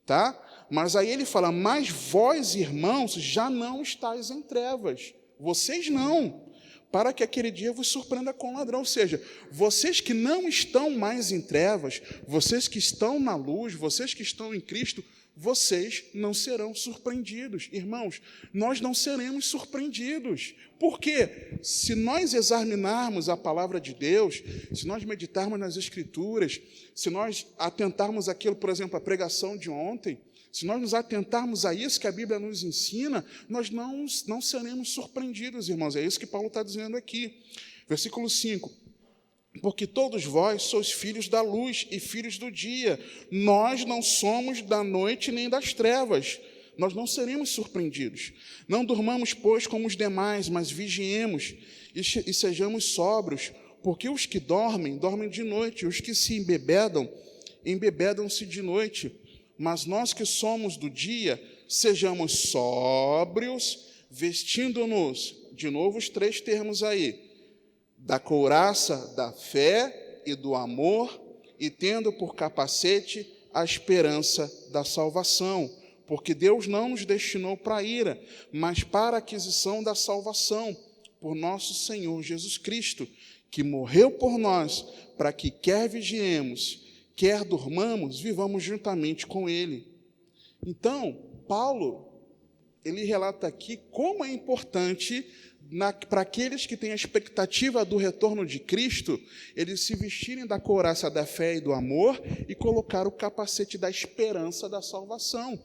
Tá? Mas aí ele fala, mas vós, irmãos, já não estáis em trevas. Vocês não. Para que aquele dia vos surpreenda com ladrão. Ou seja, vocês que não estão mais em trevas, vocês que estão na luz, vocês que estão em Cristo, vocês não serão surpreendidos. Irmãos, nós não seremos surpreendidos. Por quê? Se nós examinarmos a palavra de Deus, se nós meditarmos nas Escrituras, se nós atentarmos àquilo, por exemplo, a pregação de ontem, se nós nos atentarmos a isso que a Bíblia nos ensina, nós não seremos surpreendidos, irmãos. É isso que Paulo está dizendo aqui. Versículo 5. Porque todos vós sois filhos da luz e filhos do dia. Nós não somos da noite nem das trevas. Nós não seremos surpreendidos. Não durmamos, pois, como os demais, mas vigiemos e sejamos sóbrios. Porque os que dormem, dormem de noite. E os que se embebedam, embebedam-se de noite. Mas nós que somos do dia, sejamos sóbrios, vestindo-nos, de novo os 3 termos aí, da couraça da fé e do amor, e tendo por capacete a esperança da salvação. Porque Deus não nos destinou para a ira, mas para a aquisição da salvação, por nosso Senhor Jesus Cristo, que morreu por nós, para que quer vigiemos, quer durmamos, vivamos juntamente com Ele. Então, Paulo, ele relata aqui como é importante, para aqueles que têm a expectativa do retorno de Cristo, eles se vestirem da couraça da fé e do amor e colocar o capacete da esperança da salvação.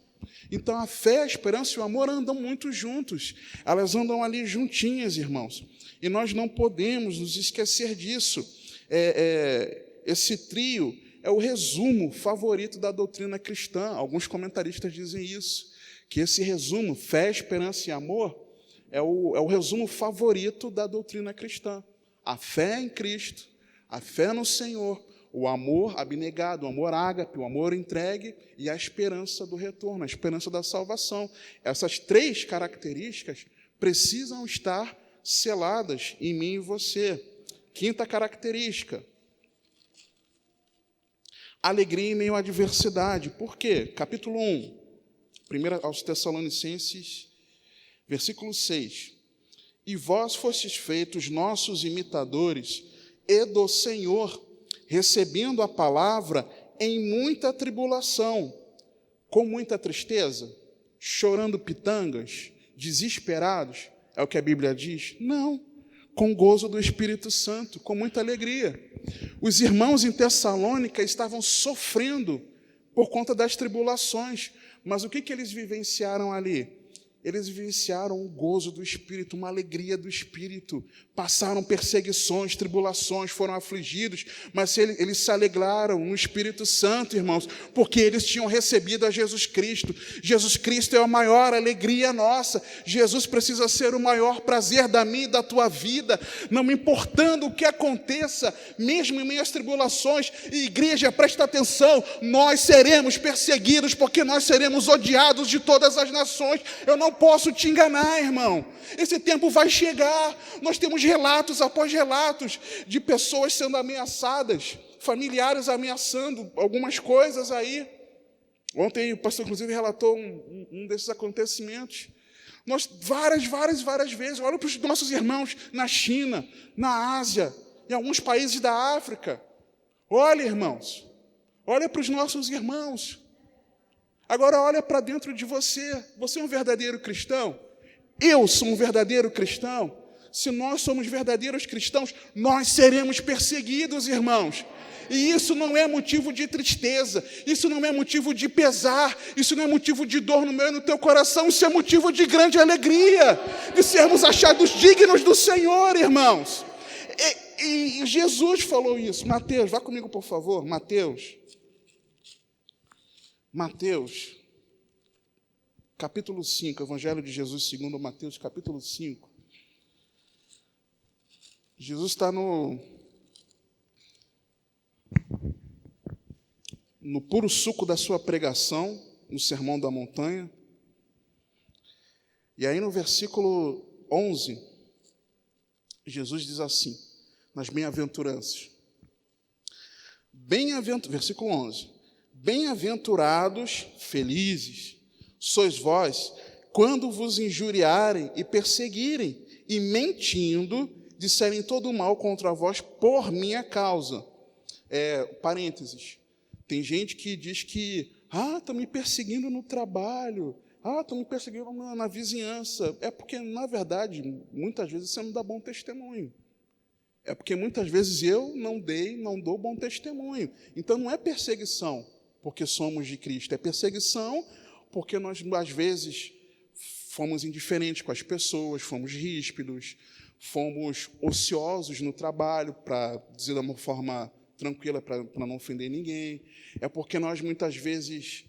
Então, a fé, a esperança e o amor andam muito juntos. Elas andam ali juntinhas, irmãos. E nós não podemos nos esquecer disso. Esse trio é o resumo favorito da doutrina cristã. Alguns comentaristas dizem isso, que esse resumo, fé, esperança e amor, é o resumo favorito da doutrina cristã. A fé em Cristo, a fé no Senhor, o amor abnegado, o amor ágape, o amor entregue e a esperança do retorno, a esperança da salvação. Essas 3 características precisam estar seladas em mim e você. 5ª característica: alegria em meio à adversidade. Por quê? Capítulo 1, 1 aos Tessalonicenses, versículo 6. E vós fostes feitos nossos imitadores e do Senhor, recebendo a palavra em muita tribulação, com muita tristeza, chorando pitangas, desesperados, é o que a Bíblia diz? Não, com gozo do Espírito Santo, com muita alegria. Os irmãos em Tessalônica estavam sofrendo por conta das tribulações, mas o que eles vivenciaram ali? Eles vivenciaram o gozo do Espírito, uma alegria do Espírito. Passaram perseguições, tribulações, foram afligidos, mas eles se alegraram no Espírito Santo, irmãos, porque eles tinham recebido a Jesus Cristo. Jesus Cristo é a maior alegria nossa. Jesus precisa ser o maior prazer da minha e da tua vida, não importando o que aconteça, mesmo em meio às tribulações. E, igreja, presta atenção, nós seremos perseguidos, porque nós seremos odiados de todas as nações. Eu não posso te enganar, irmão. Esse tempo vai chegar. Nós temos relatos após relatos de pessoas sendo ameaçadas, familiares ameaçando algumas coisas aí. Ontem o pastor, inclusive, relatou um desses acontecimentos. Nós, várias vezes, olha para os nossos irmãos na China, na Ásia, em alguns países da África. Olha, irmãos, olha para os nossos irmãos. Agora olha para dentro de você. Você é um verdadeiro cristão? Eu sou um verdadeiro cristão? Se nós somos verdadeiros cristãos, nós seremos perseguidos, irmãos. E isso não é motivo de tristeza, isso não é motivo de pesar, isso não é motivo de dor no meu e no teu coração, isso é motivo de grande alegria, de sermos achados dignos do Senhor, irmãos. E Jesus falou isso. Mateus, vá comigo, por favor. Mateus, capítulo 5, Evangelho de Jesus segundo Mateus, capítulo 5. Jesus está no puro suco da sua pregação, no Sermão da Montanha. E aí no versículo 11, Jesus diz assim, nas bem-aventuranças. Versículo 11. Bem-aventurados, felizes, sois vós, quando vos injuriarem e perseguirem, e mentindo, disserem todo o mal contra vós por minha causa. Parênteses. Tem gente que diz que Estão me perseguindo no trabalho. Estão me perseguindo na vizinhança. É porque, na verdade, muitas vezes você não dá bom testemunho. É porque muitas vezes eu não dou bom testemunho. Então não é perseguição porque somos de Cristo. É perseguição porque nós, às vezes, fomos indiferentes com as pessoas, fomos ríspidos, fomos ociosos no trabalho, para dizer de uma forma tranquila, para não ofender ninguém. É porque nós, muitas vezes,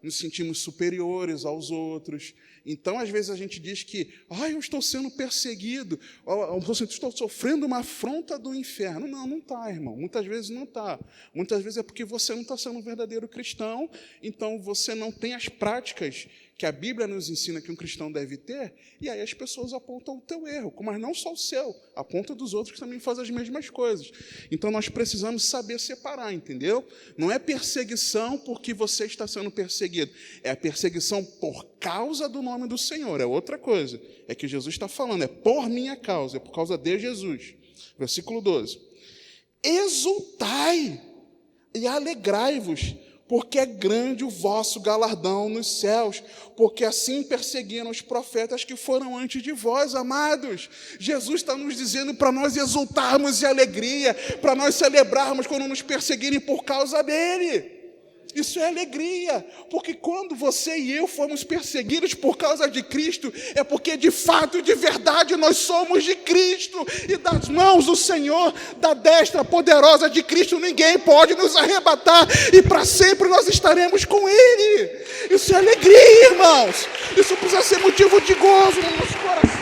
nos sentimos superiores aos outros. Então, às vezes, a gente diz que eu estou sendo perseguido, estou sofrendo uma afronta do inferno. Não está, irmão. Muitas vezes não está. Muitas vezes é porque você não está sendo um verdadeiro cristão, então você não tem as práticas que a Bíblia nos ensina que um cristão deve ter, e aí as pessoas apontam o teu erro, mas não só o seu, apontam dos outros que também fazem as mesmas coisas. Então nós precisamos saber separar, entendeu? Não é perseguição porque você está sendo perseguido, é a perseguição por causa do nome do Senhor, é outra coisa. É que Jesus está falando, é por minha causa, é por causa de Jesus. Versículo 12. Exultai e alegrai-vos, porque é grande o vosso galardão nos céus, porque assim perseguiram os profetas que foram antes de vós, amados. Jesus está nos dizendo para nós exultarmos em alegria, para nós celebrarmos quando nos perseguirem por causa dele. Isso é alegria, porque quando você e eu fomos perseguidos por causa de Cristo, é porque de fato e de verdade nós somos de Cristo, e das mãos do Senhor, da destra poderosa de Cristo, ninguém pode nos arrebatar, e para sempre nós estaremos com Ele. Isso é alegria, irmãos. Isso precisa ser motivo de gozo no nosso coração.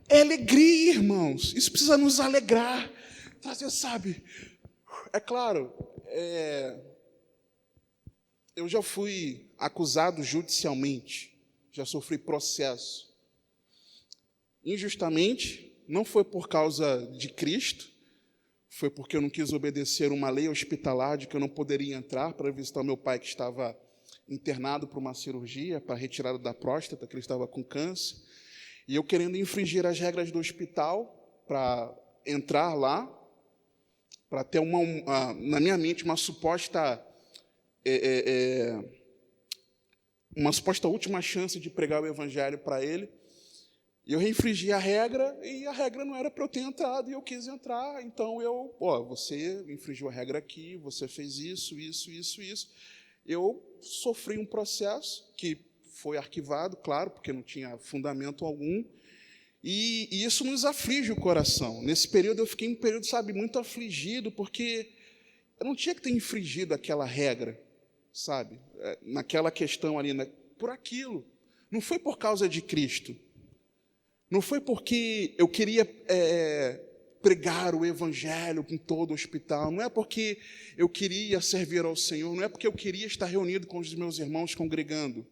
É alegria, irmãos. Isso precisa nos alegrar. Trazer, é claro, eu já fui acusado judicialmente, já sofri processo. Injustamente, não foi por causa de Cristo, foi porque eu não quis obedecer uma lei hospitalar de que eu não poderia entrar para visitar o meu pai que estava internado para uma cirurgia, para a retirada da próstata, que ele estava com câncer. E eu querendo infringir as regras do hospital para entrar lá, para ter na minha mente uma suposta última chance de pregar o evangelho para ele. E eu reinfringi a regra, e a regra não era para eu ter entrado, e eu quis entrar. Então você infringiu a regra aqui, você fez isso. Eu sofri um processo que foi arquivado, claro, porque não tinha fundamento algum, e isso nos aflige o coração. Nesse período eu fiquei muito afligido, porque eu não tinha que ter infringido aquela regra, naquela questão ali, por aquilo. Não foi por causa de Cristo, não foi porque eu queria pregar o evangelho em todo o hospital, não é porque eu queria servir ao Senhor, não é porque eu queria estar reunido com os meus irmãos congregando,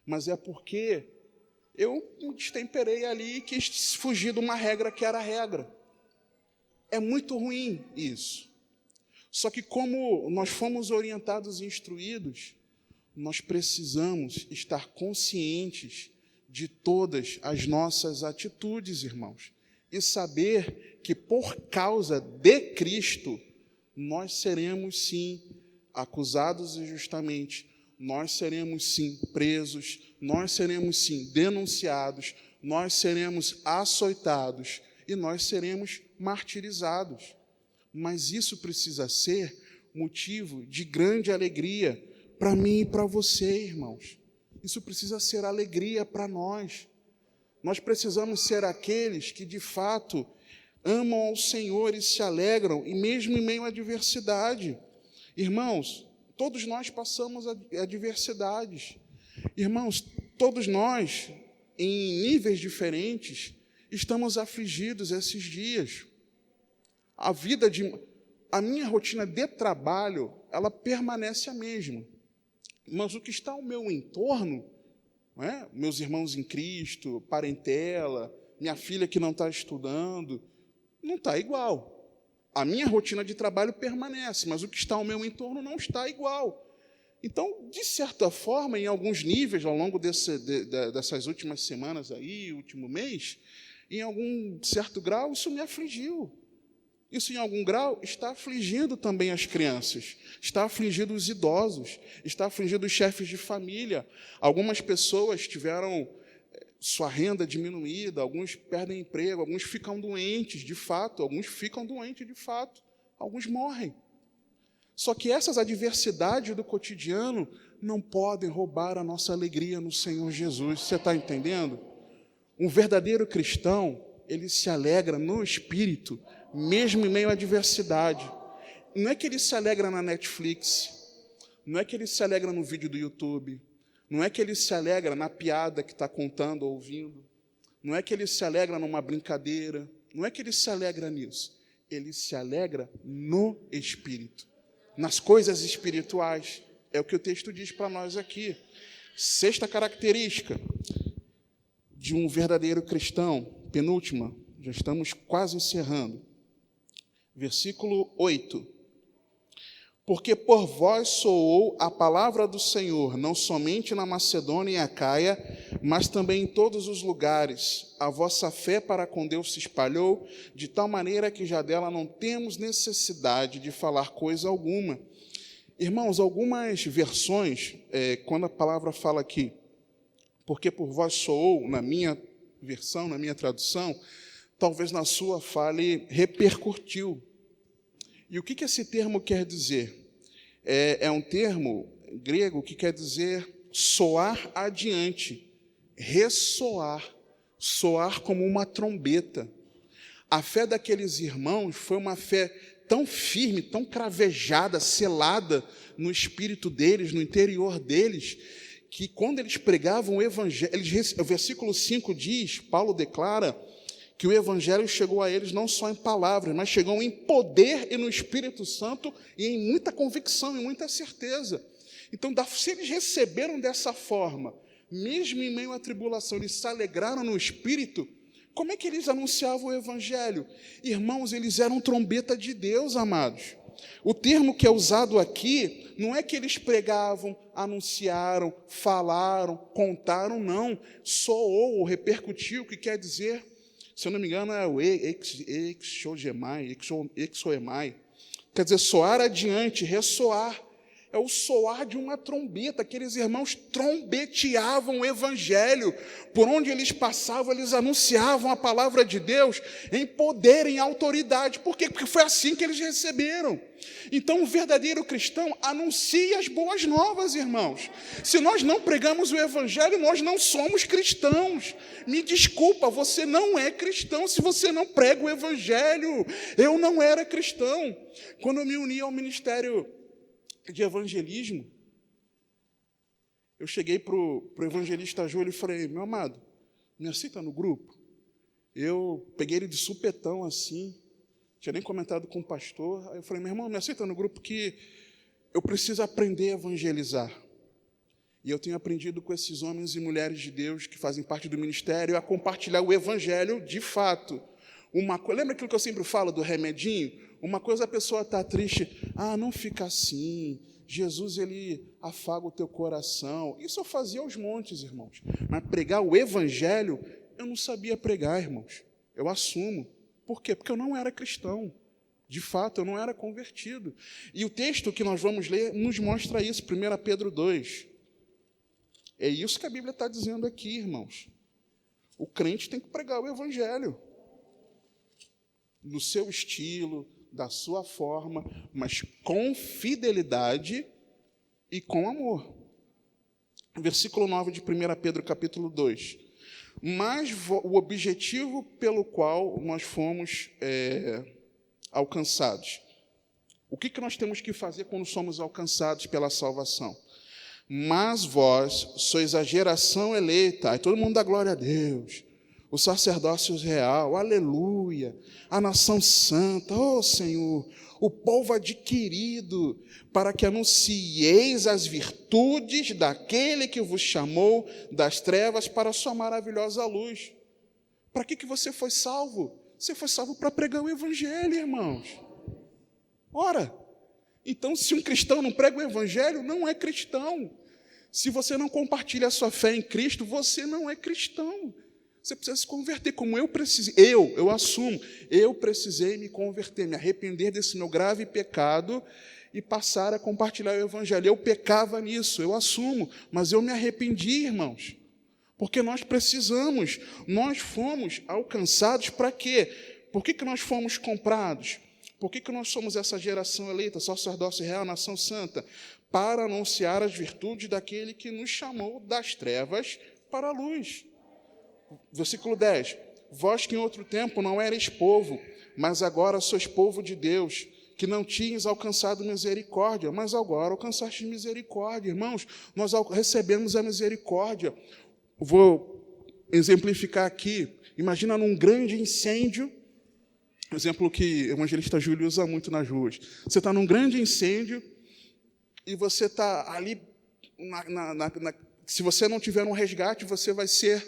mas é porque eu me destemperei ali e quis fugir de uma regra que era a regra. É muito ruim isso. Só que como nós fomos orientados e instruídos, nós precisamos estar conscientes de todas as nossas atitudes, irmãos, e saber que por causa de Cristo, nós seremos sim acusados injustamente, nós seremos sim presos, nós seremos sim denunciados, nós seremos açoitados e nós seremos martirizados. Mas isso precisa ser motivo de grande alegria para mim e para você, irmãos. Isso precisa ser alegria para nós. Nós precisamos ser aqueles que de fato amam ao Senhor e se alegram, e mesmo em meio à adversidade. Irmãos, todos nós passamos adversidades. Irmãos, todos nós, em níveis diferentes, estamos afligidos esses dias. A minha rotina de trabalho, ela permanece a mesma. Mas o que está ao meu entorno, meus irmãos em Cristo, parentela, minha filha que não está estudando, não está igual. A minha rotina de trabalho permanece, mas o que está ao meu entorno não está igual. Então, de certa forma, em alguns níveis, ao longo dessas últimas semanas aí, último mês, em algum certo grau, isso me afligiu. Isso, em algum grau, está afligindo também as crianças, está afligindo os idosos, está afligindo os chefes de família. Algumas pessoas tiveram sua renda diminuída, alguns perdem emprego, alguns ficam doentes, de fato, alguns morrem. Só que essas adversidades do cotidiano não podem roubar a nossa alegria no Senhor Jesus. Você está entendendo? Um verdadeiro cristão, ele se alegra no Espírito, mesmo em meio à adversidade. Não é que ele se alegra na Netflix, não é que ele se alegra no vídeo do YouTube, não é que ele se alegra na piada que está contando ou ouvindo, não é que ele se alegra numa brincadeira, não é que ele se alegra nisso. Ele se alegra no Espírito, nas coisas espirituais. É o que o texto diz para nós aqui. Sexta característica de um verdadeiro cristão, penúltima, já estamos quase encerrando. Versículo 8. Porque por vós soou a palavra do Senhor, não somente na Macedônia e Acaia, mas também em todos os lugares. A vossa fé para com Deus se espalhou, de tal maneira que já dela não temos necessidade de falar coisa alguma. Irmãos, algumas versões, quando a palavra fala aqui, porque por vós soou, na minha versão, na minha tradução, talvez na sua fale repercutiu. E o que esse termo quer dizer? É um termo grego que quer dizer soar adiante, ressoar, soar como uma trombeta. A fé daqueles irmãos foi uma fé tão firme, tão cravejada, selada no espírito deles, no interior deles, que quando eles pregavam o evangelho, o versículo 5 diz, Paulo declara, que o evangelho chegou a eles não só em palavras, mas chegou em poder e no Espírito Santo e em muita convicção, em muita certeza. Então, se eles receberam dessa forma, mesmo em meio à tribulação, eles se alegraram no Espírito, como é que eles anunciavam o evangelho? Irmãos, eles eram trombeta de Deus, amados. O termo que é usado aqui, não é que eles pregavam, anunciaram, falaram, contaram, não. Soou ou repercutiu, que quer dizer... Se eu não me engano, é o exoemai, quer dizer, soar adiante, ressoar. É o soar de uma trombeta. Aqueles irmãos trombeteavam o evangelho. Por onde eles passavam, eles anunciavam a palavra de Deus em poder, em autoridade. Por quê? Porque foi assim que eles receberam. Então, o verdadeiro cristão anuncia as boas novas, irmãos. Se nós não pregamos o evangelho, nós não somos cristãos. Me desculpa, você não é cristão se você não prega o evangelho. Eu não era cristão. Quando eu me uni ao ministério de evangelismo, eu cheguei para o evangelista Júlio e falei, meu amado, me aceita no grupo? Eu peguei ele de supetão assim, tinha nem comentado com o pastor, aí eu falei, meu irmão, me aceita no grupo que eu preciso aprender a evangelizar. E eu tenho aprendido com esses homens e mulheres de Deus que fazem parte do ministério a compartilhar o evangelho de fato. Lembra aquilo que eu sempre falo do remedinho? Uma coisa a pessoa está triste, não fica assim, Jesus ele afaga o teu coração. Isso eu fazia aos montes, irmãos. Mas pregar o evangelho, eu não sabia pregar, irmãos. Eu assumo. Por quê? Porque eu não era cristão. De fato, eu não era convertido. E o texto que nós vamos ler nos mostra isso, 1 Pedro 2. É isso que a Bíblia está dizendo aqui, irmãos. O crente tem que pregar o evangelho. No seu estilo, da sua forma, mas com fidelidade e com amor. Versículo 9 de 1 Pedro, capítulo 2. Mas o objetivo pelo qual nós fomos alcançados. O que nós temos que fazer quando somos alcançados pela salvação? Mas vós sois a geração eleita. Aí todo mundo dá glória a Deus. O sacerdócio real, aleluia, a nação santa, Senhor, o povo adquirido, para que anuncieis as virtudes daquele que vos chamou das trevas para a sua maravilhosa luz. Para que você foi salvo? Você foi salvo para pregar o evangelho, irmãos. Ora, Então, se um cristão não prega o evangelho, não é cristão. Se você não compartilha a sua fé em Cristo, você não é cristão. Você precisa se converter, como eu precisei. Eu assumo, eu precisei me converter, me arrepender desse meu grave pecado e passar a compartilhar o evangelho. Eu pecava nisso, eu assumo, mas eu me arrependi, irmãos. Porque nós precisamos, nós fomos alcançados para quê? Por que nós fomos comprados? Por que nós somos essa geração eleita, sacerdócio real, nação santa? Para anunciar as virtudes daquele que nos chamou das trevas para a luz. Versículo 10. Vós que em outro tempo não erais povo, mas agora sois povo de Deus, que não tinhas alcançado misericórdia, mas agora alcançaste misericórdia. Irmãos, nós recebemos a misericórdia. Vou exemplificar aqui. Imagina num grande incêndio, exemplo que o evangelista Júlio usa muito nas ruas. Você está num grande incêndio e você está ali, se você não tiver um resgate, você vai ser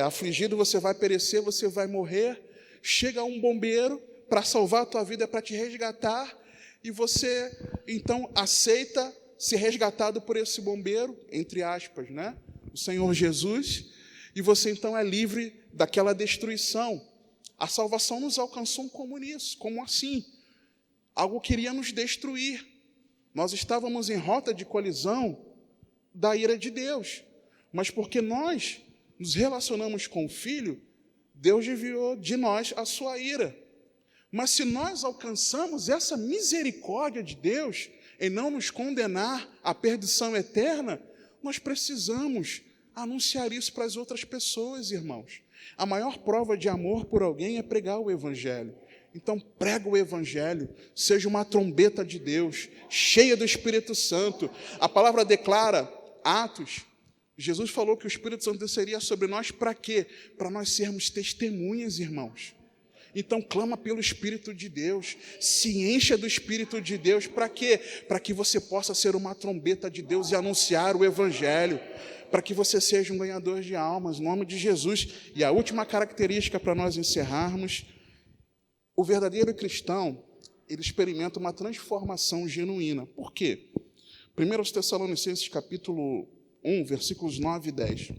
afligido, você vai perecer, você vai morrer. Chega um bombeiro para salvar a tua vida, para te resgatar, e você, então, aceita ser resgatado por esse bombeiro, entre aspas, né? O Senhor Jesus, e você, então, é livre daquela destruição. A salvação nos alcançou como nisso, como assim? Algo queria nos destruir. Nós estávamos em rota de colisão da ira de Deus. Mas porque nós nos relacionamos com o Filho, Deus desviou de nós a sua ira. Mas se nós alcançamos essa misericórdia de Deus, em não nos condenar à perdição eterna, nós precisamos anunciar isso para as outras pessoas, irmãos. A maior prova de amor por alguém é pregar o evangelho. Então, prega o evangelho, seja uma trombeta de Deus, cheia do Espírito Santo. A palavra declara, Atos, Jesus falou que o Espírito Santo desceria sobre nós para quê? Para nós sermos testemunhas, irmãos. Então, clama pelo Espírito de Deus, se encha do Espírito de Deus, para quê? Para que você possa ser uma trombeta de Deus e anunciar o evangelho, para que você seja um ganhador de almas, em nome de Jesus. E a última característica para nós encerrarmos, o verdadeiro cristão, ele experimenta uma transformação genuína. Por quê? 1 Tessalonicenses capítulo 1, versículos 9 e 10.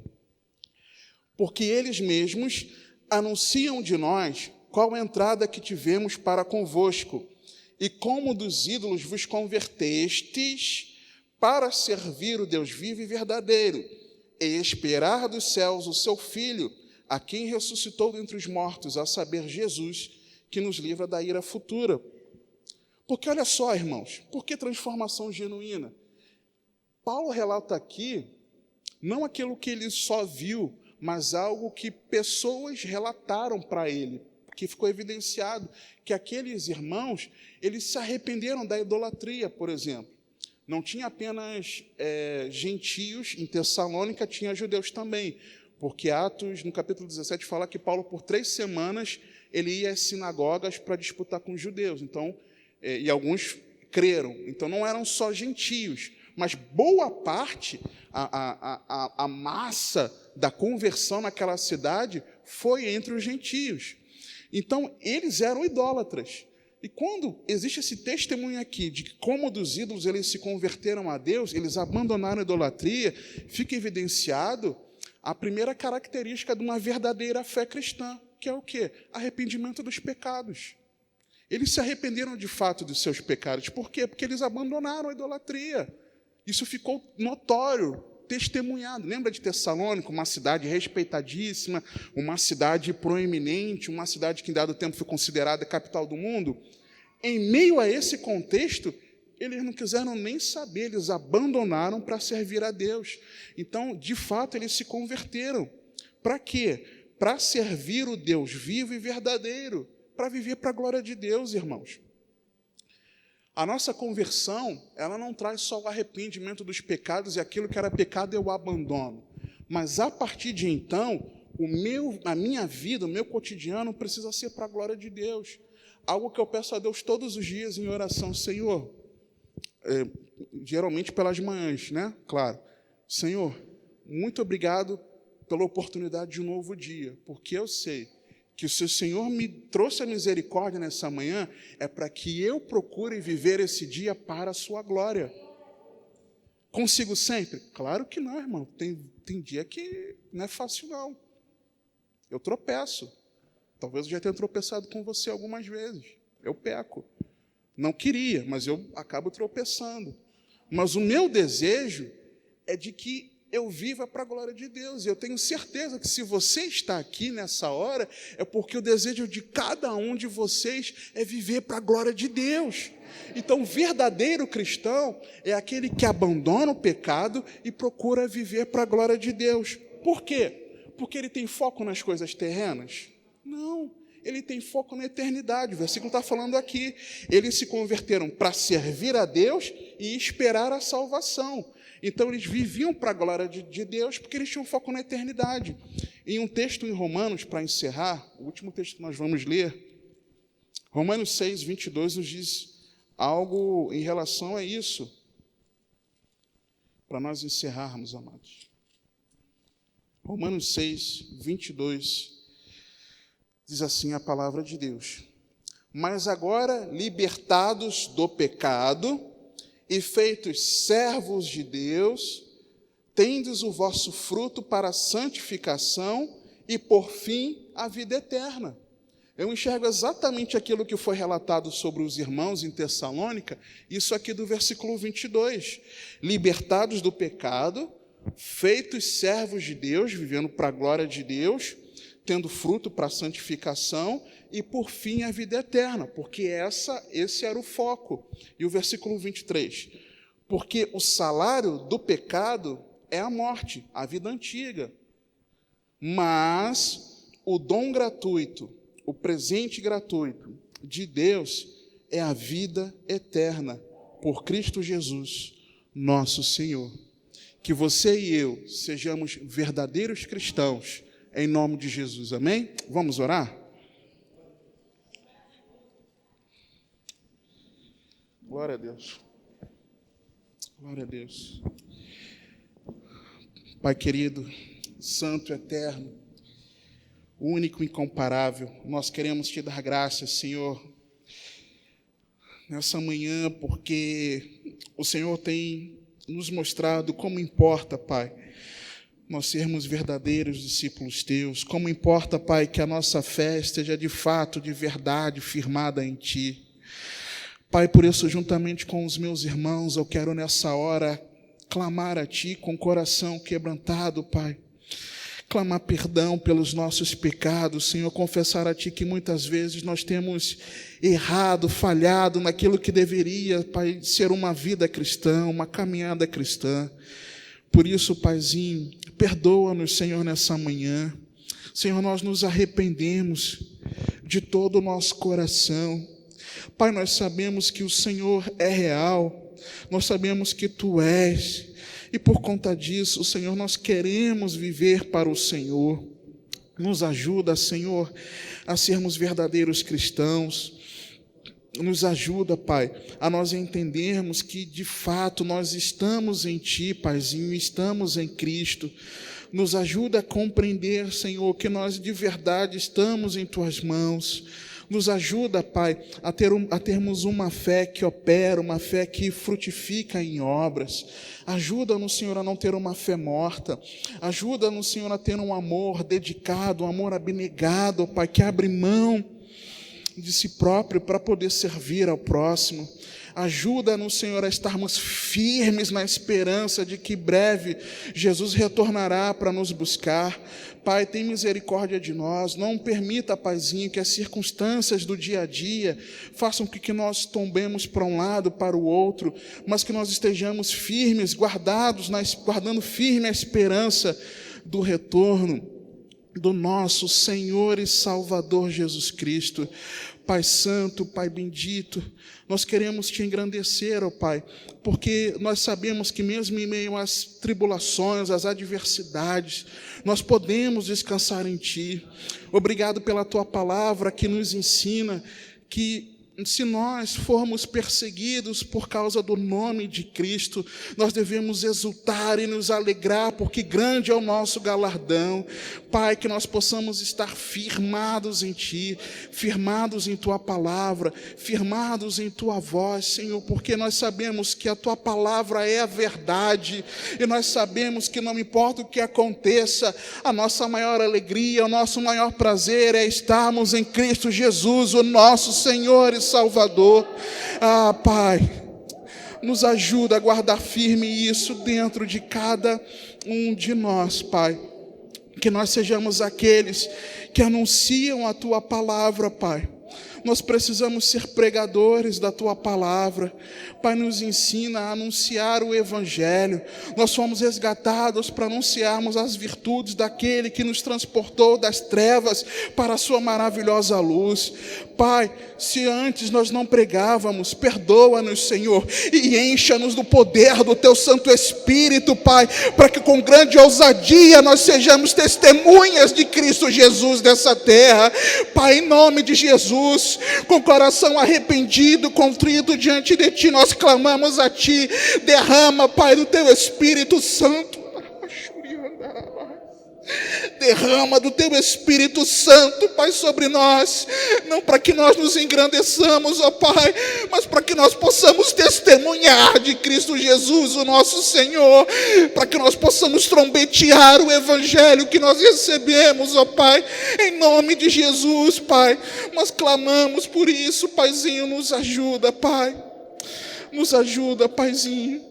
Porque eles mesmos anunciam de nós qual a entrada que tivemos para convosco, e como dos ídolos vos convertestes para servir o Deus vivo e verdadeiro, e esperar dos céus o seu Filho, a quem ressuscitou dentre os mortos, a saber, Jesus, que nos livra da ira futura. Porque olha só, irmãos, por que transformação genuína? Paulo relata aqui, não aquilo que ele só viu, mas algo que pessoas relataram para ele, que ficou evidenciado, que aqueles irmãos, eles se arrependeram da idolatria, por exemplo. Não tinha apenas gentios, em Tessalônica tinha judeus também, porque Atos, no capítulo 17, fala que Paulo, por 3 semanas, ele ia às sinagogas para disputar com os judeus, então, e alguns creram. Então, não eram só gentios, mas boa parte, a massa da conversão naquela cidade foi entre os gentios. Então, eles eram idólatras. E quando existe esse testemunho aqui de como dos ídolos eles se converteram a Deus, eles abandonaram a idolatria, fica evidenciado a primeira característica de uma verdadeira fé cristã, que é o quê? Arrependimento dos pecados. Eles se arrependeram de fato dos seus pecados. Por quê? Porque eles abandonaram a idolatria. Isso ficou notório, testemunhado. Lembra de Tessalônica, uma cidade respeitadíssima, uma cidade proeminente, uma cidade que em dado tempo foi considerada a capital do mundo? Em meio a esse contexto, eles não quiseram nem saber, eles abandonaram para servir a Deus. Então, de fato, eles se converteram. Para quê? Para servir o Deus vivo e verdadeiro, para viver para a glória de Deus, irmãos. A nossa conversão, ela não traz só o arrependimento dos pecados e aquilo que era pecado eu abandono. Mas, a partir de então, a minha vida, o meu cotidiano precisa ser para a glória de Deus. Algo que eu peço a Deus todos os dias em oração. Senhor, geralmente pelas manhãs, né? Claro. Senhor, muito obrigado pela oportunidade de um novo dia, porque eu sei que se o Senhor me trouxe a misericórdia nessa manhã, é para que eu procure viver esse dia para a sua glória. Consigo sempre? Claro que não, irmão. Tem dia que não é fácil, não. Eu tropeço. Talvez eu já tenha tropeçado com você algumas vezes. Eu peco. Não queria, mas eu acabo tropeçando. Mas o meu desejo é de que eu viva para a glória de Deus. E eu tenho certeza que se você está aqui nessa hora, é porque o desejo de cada um de vocês é viver para a glória de Deus. Então, o verdadeiro cristão é aquele que abandona o pecado e procura viver para a glória de Deus. Por quê? Porque ele tem foco nas coisas terrenas? Não, ele tem foco na eternidade. O versículo está falando aqui. Eles se converteram para servir a Deus e esperar a salvação. Então, eles viviam para a glória de Deus porque eles tinham foco na eternidade. Em um texto em Romanos, para encerrar, o último texto que nós vamos ler, Romanos 6, 22, nos diz algo em relação a isso, para nós encerrarmos, amados. Romanos 6, 22, diz assim a palavra de Deus: mas agora, libertados do pecado e feitos servos de Deus, tendes o vosso fruto para a santificação e, por fim, a vida eterna. Eu enxergo exatamente aquilo que foi relatado sobre os irmãos em Tessalônica, isso aqui do versículo 22. Libertados do pecado, feitos servos de Deus, vivendo para a glória de Deus, tendo fruto para a santificação e, por fim, a vida eterna, porque esse era o foco. E o versículo 23, porque o salário do pecado é a morte, a vida antiga, mas o dom gratuito, o presente gratuito de Deus é a vida eterna, por Cristo Jesus, nosso Senhor. Que você e eu sejamos verdadeiros cristãos, em nome de Jesus, amém? Vamos orar? Glória a Deus. Glória a Deus. Pai querido, santo, eterno, único e incomparável, nós queremos te dar graças, Senhor, nessa manhã, porque o Senhor tem nos mostrado como importa, Pai, nós sermos verdadeiros discípulos teus, como importa, Pai, que a nossa fé esteja de fato, de verdade, firmada em Ti. Pai, por isso, juntamente com os meus irmãos, eu quero nessa hora clamar a Ti com o coração quebrantado, Pai. Clamar perdão pelos nossos pecados, Senhor, confessar a Ti que muitas vezes nós temos errado, falhado naquilo que deveria, Pai, ser uma vida cristã, uma caminhada cristã. Por isso, Paizinho, perdoa-nos, Senhor, nessa manhã. Senhor, nós nos arrependemos de todo o nosso coração. Pai, nós sabemos que o Senhor é real, nós sabemos que Tu és, e por conta disso, Senhor, nós queremos viver para o Senhor. Nos ajuda, Senhor, a sermos verdadeiros cristãos. Nos ajuda, Pai, a nós entendermos que, de fato, nós estamos em Ti, Paizinho, estamos em Cristo. Nos ajuda a compreender, Senhor, que nós de verdade estamos em Tuas mãos. Nos ajuda, Pai, a termos uma fé que opera, uma fé que frutifica em obras. Ajuda-nos, Senhor, a não ter uma fé morta. Ajuda-nos, Senhor, a ter um amor dedicado, um amor abnegado, Pai, que abre mão de si próprio para poder servir ao próximo. Ajuda-nos, Senhor, a estarmos firmes na esperança de que breve Jesus retornará para nos buscar. Pai, tem misericórdia de nós. Não permita, Paizinho, que as circunstâncias do dia a dia façam com que nós tombemos para um lado, para o outro, mas que nós estejamos firmes, guardando firme a esperança do retorno do nosso Senhor e Salvador Jesus Cristo. Pai santo, Pai bendito, nós queremos Te engrandecer, ó Pai, porque nós sabemos que mesmo em meio às tribulações, às adversidades, nós podemos descansar em Ti. Obrigado pela Tua palavra que nos ensina que Se nós formos perseguidos por causa do nome de Cristo, nós devemos exultar e nos alegrar, porque grande é o nosso galardão. Pai, que nós possamos estar firmados em Ti, firmados em Tua palavra, firmados em Tua voz, Senhor, porque nós sabemos que a Tua palavra é a verdade, e nós sabemos que não importa o que aconteça, a nossa maior alegria, o nosso maior prazer é estarmos em Cristo Jesus, o nosso Senhor e Salvador. Pai, nos ajuda a guardar firme isso dentro de cada um de nós, Pai. Que nós sejamos aqueles que anunciam a Tua palavra, Pai. Nós precisamos ser pregadores da Tua palavra. Pai, nos ensina a anunciar o Evangelho. Nós fomos resgatados para anunciarmos as virtudes daquele que nos transportou das trevas para a Sua maravilhosa luz. Pai, se antes nós não pregávamos, perdoa-nos, Senhor, e encha-nos do poder do Teu Santo Espírito, Pai, para que com grande ousadia nós sejamos testemunhas de Cristo Jesus dessa terra. Pai, em nome de Jesus, com coração arrependido, contrito diante de Ti, nós clamamos a Ti. Derrama, Pai, do Teu Espírito Santo. Derrama do Teu Espírito Santo, Pai, sobre nós, não para que nós nos engrandeçamos, ó Pai, mas para que nós possamos testemunhar de Cristo Jesus, o nosso Senhor, para que nós possamos trombetear o Evangelho que nós recebemos, ó Pai, em nome de Jesus, Pai. Nós clamamos por isso, Paizinho, nos ajuda, Pai, nos ajuda, Paizinho,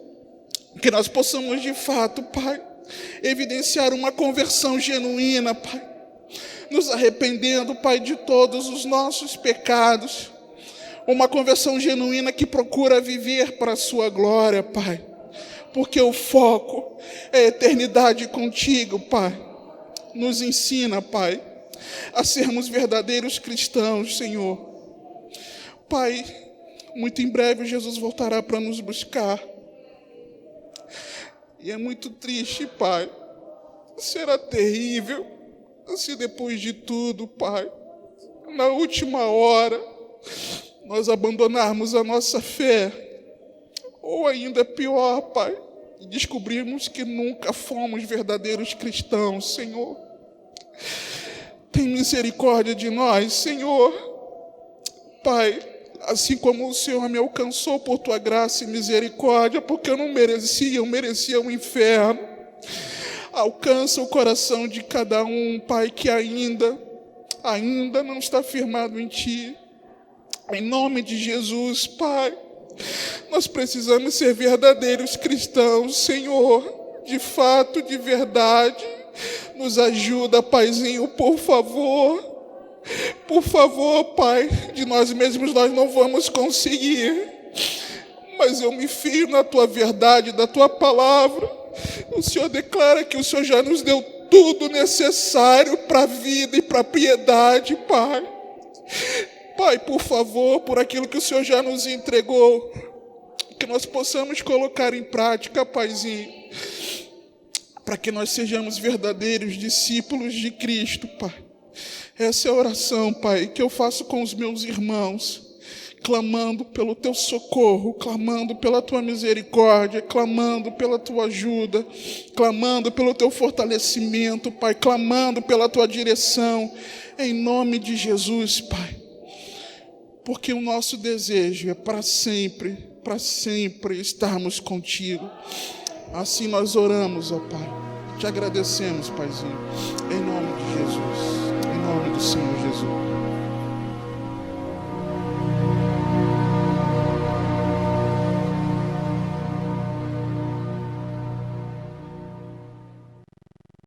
que nós possamos de fato, Pai, evidenciar uma conversão genuína, Pai, nos arrependendo, Pai, de todos os nossos pecados, uma conversão genuína que procura viver para a Sua glória, Pai, porque o foco é a eternidade contigo, Pai. Nos ensina, Pai, a sermos verdadeiros cristãos, Senhor. Pai, muito em breve Jesus voltará para nos buscar. E é muito triste, Pai, será terrível se depois de tudo, Pai, na última hora, nós abandonarmos a nossa fé, ou ainda pior, Pai, descobrirmos que nunca fomos verdadeiros cristãos, Senhor. Tem misericórdia de nós, Senhor. Pai, assim como o Senhor me alcançou por Tua graça e misericórdia, porque eu não merecia, eu merecia o inferno. Alcança o coração de cada um, Pai, que ainda não está firmado em Ti. Em nome de Jesus, Pai, nós precisamos ser verdadeiros cristãos, Senhor, de fato, de verdade. Nos ajuda, Paizinho, por favor. Por favor, Pai, de nós mesmos nós não vamos conseguir, mas eu me fio na Tua verdade, da Tua palavra. O Senhor declara que o Senhor já nos deu tudo necessário para a vida e para a piedade, Pai. Pai, por favor, por aquilo que o Senhor já nos entregou, que nós possamos colocar em prática, Paizinho, para que nós sejamos verdadeiros discípulos de Cristo, Pai. Essa é a oração, Pai, que eu faço com os meus irmãos, clamando pelo Teu socorro, clamando pela Tua misericórdia, clamando pela Tua ajuda, clamando pelo Teu fortalecimento, Pai, clamando pela Tua direção, em nome de Jesus, Pai. Porque o nosso desejo é para sempre estarmos contigo. Assim nós oramos, ó Pai. Te agradecemos, Paizinho. Em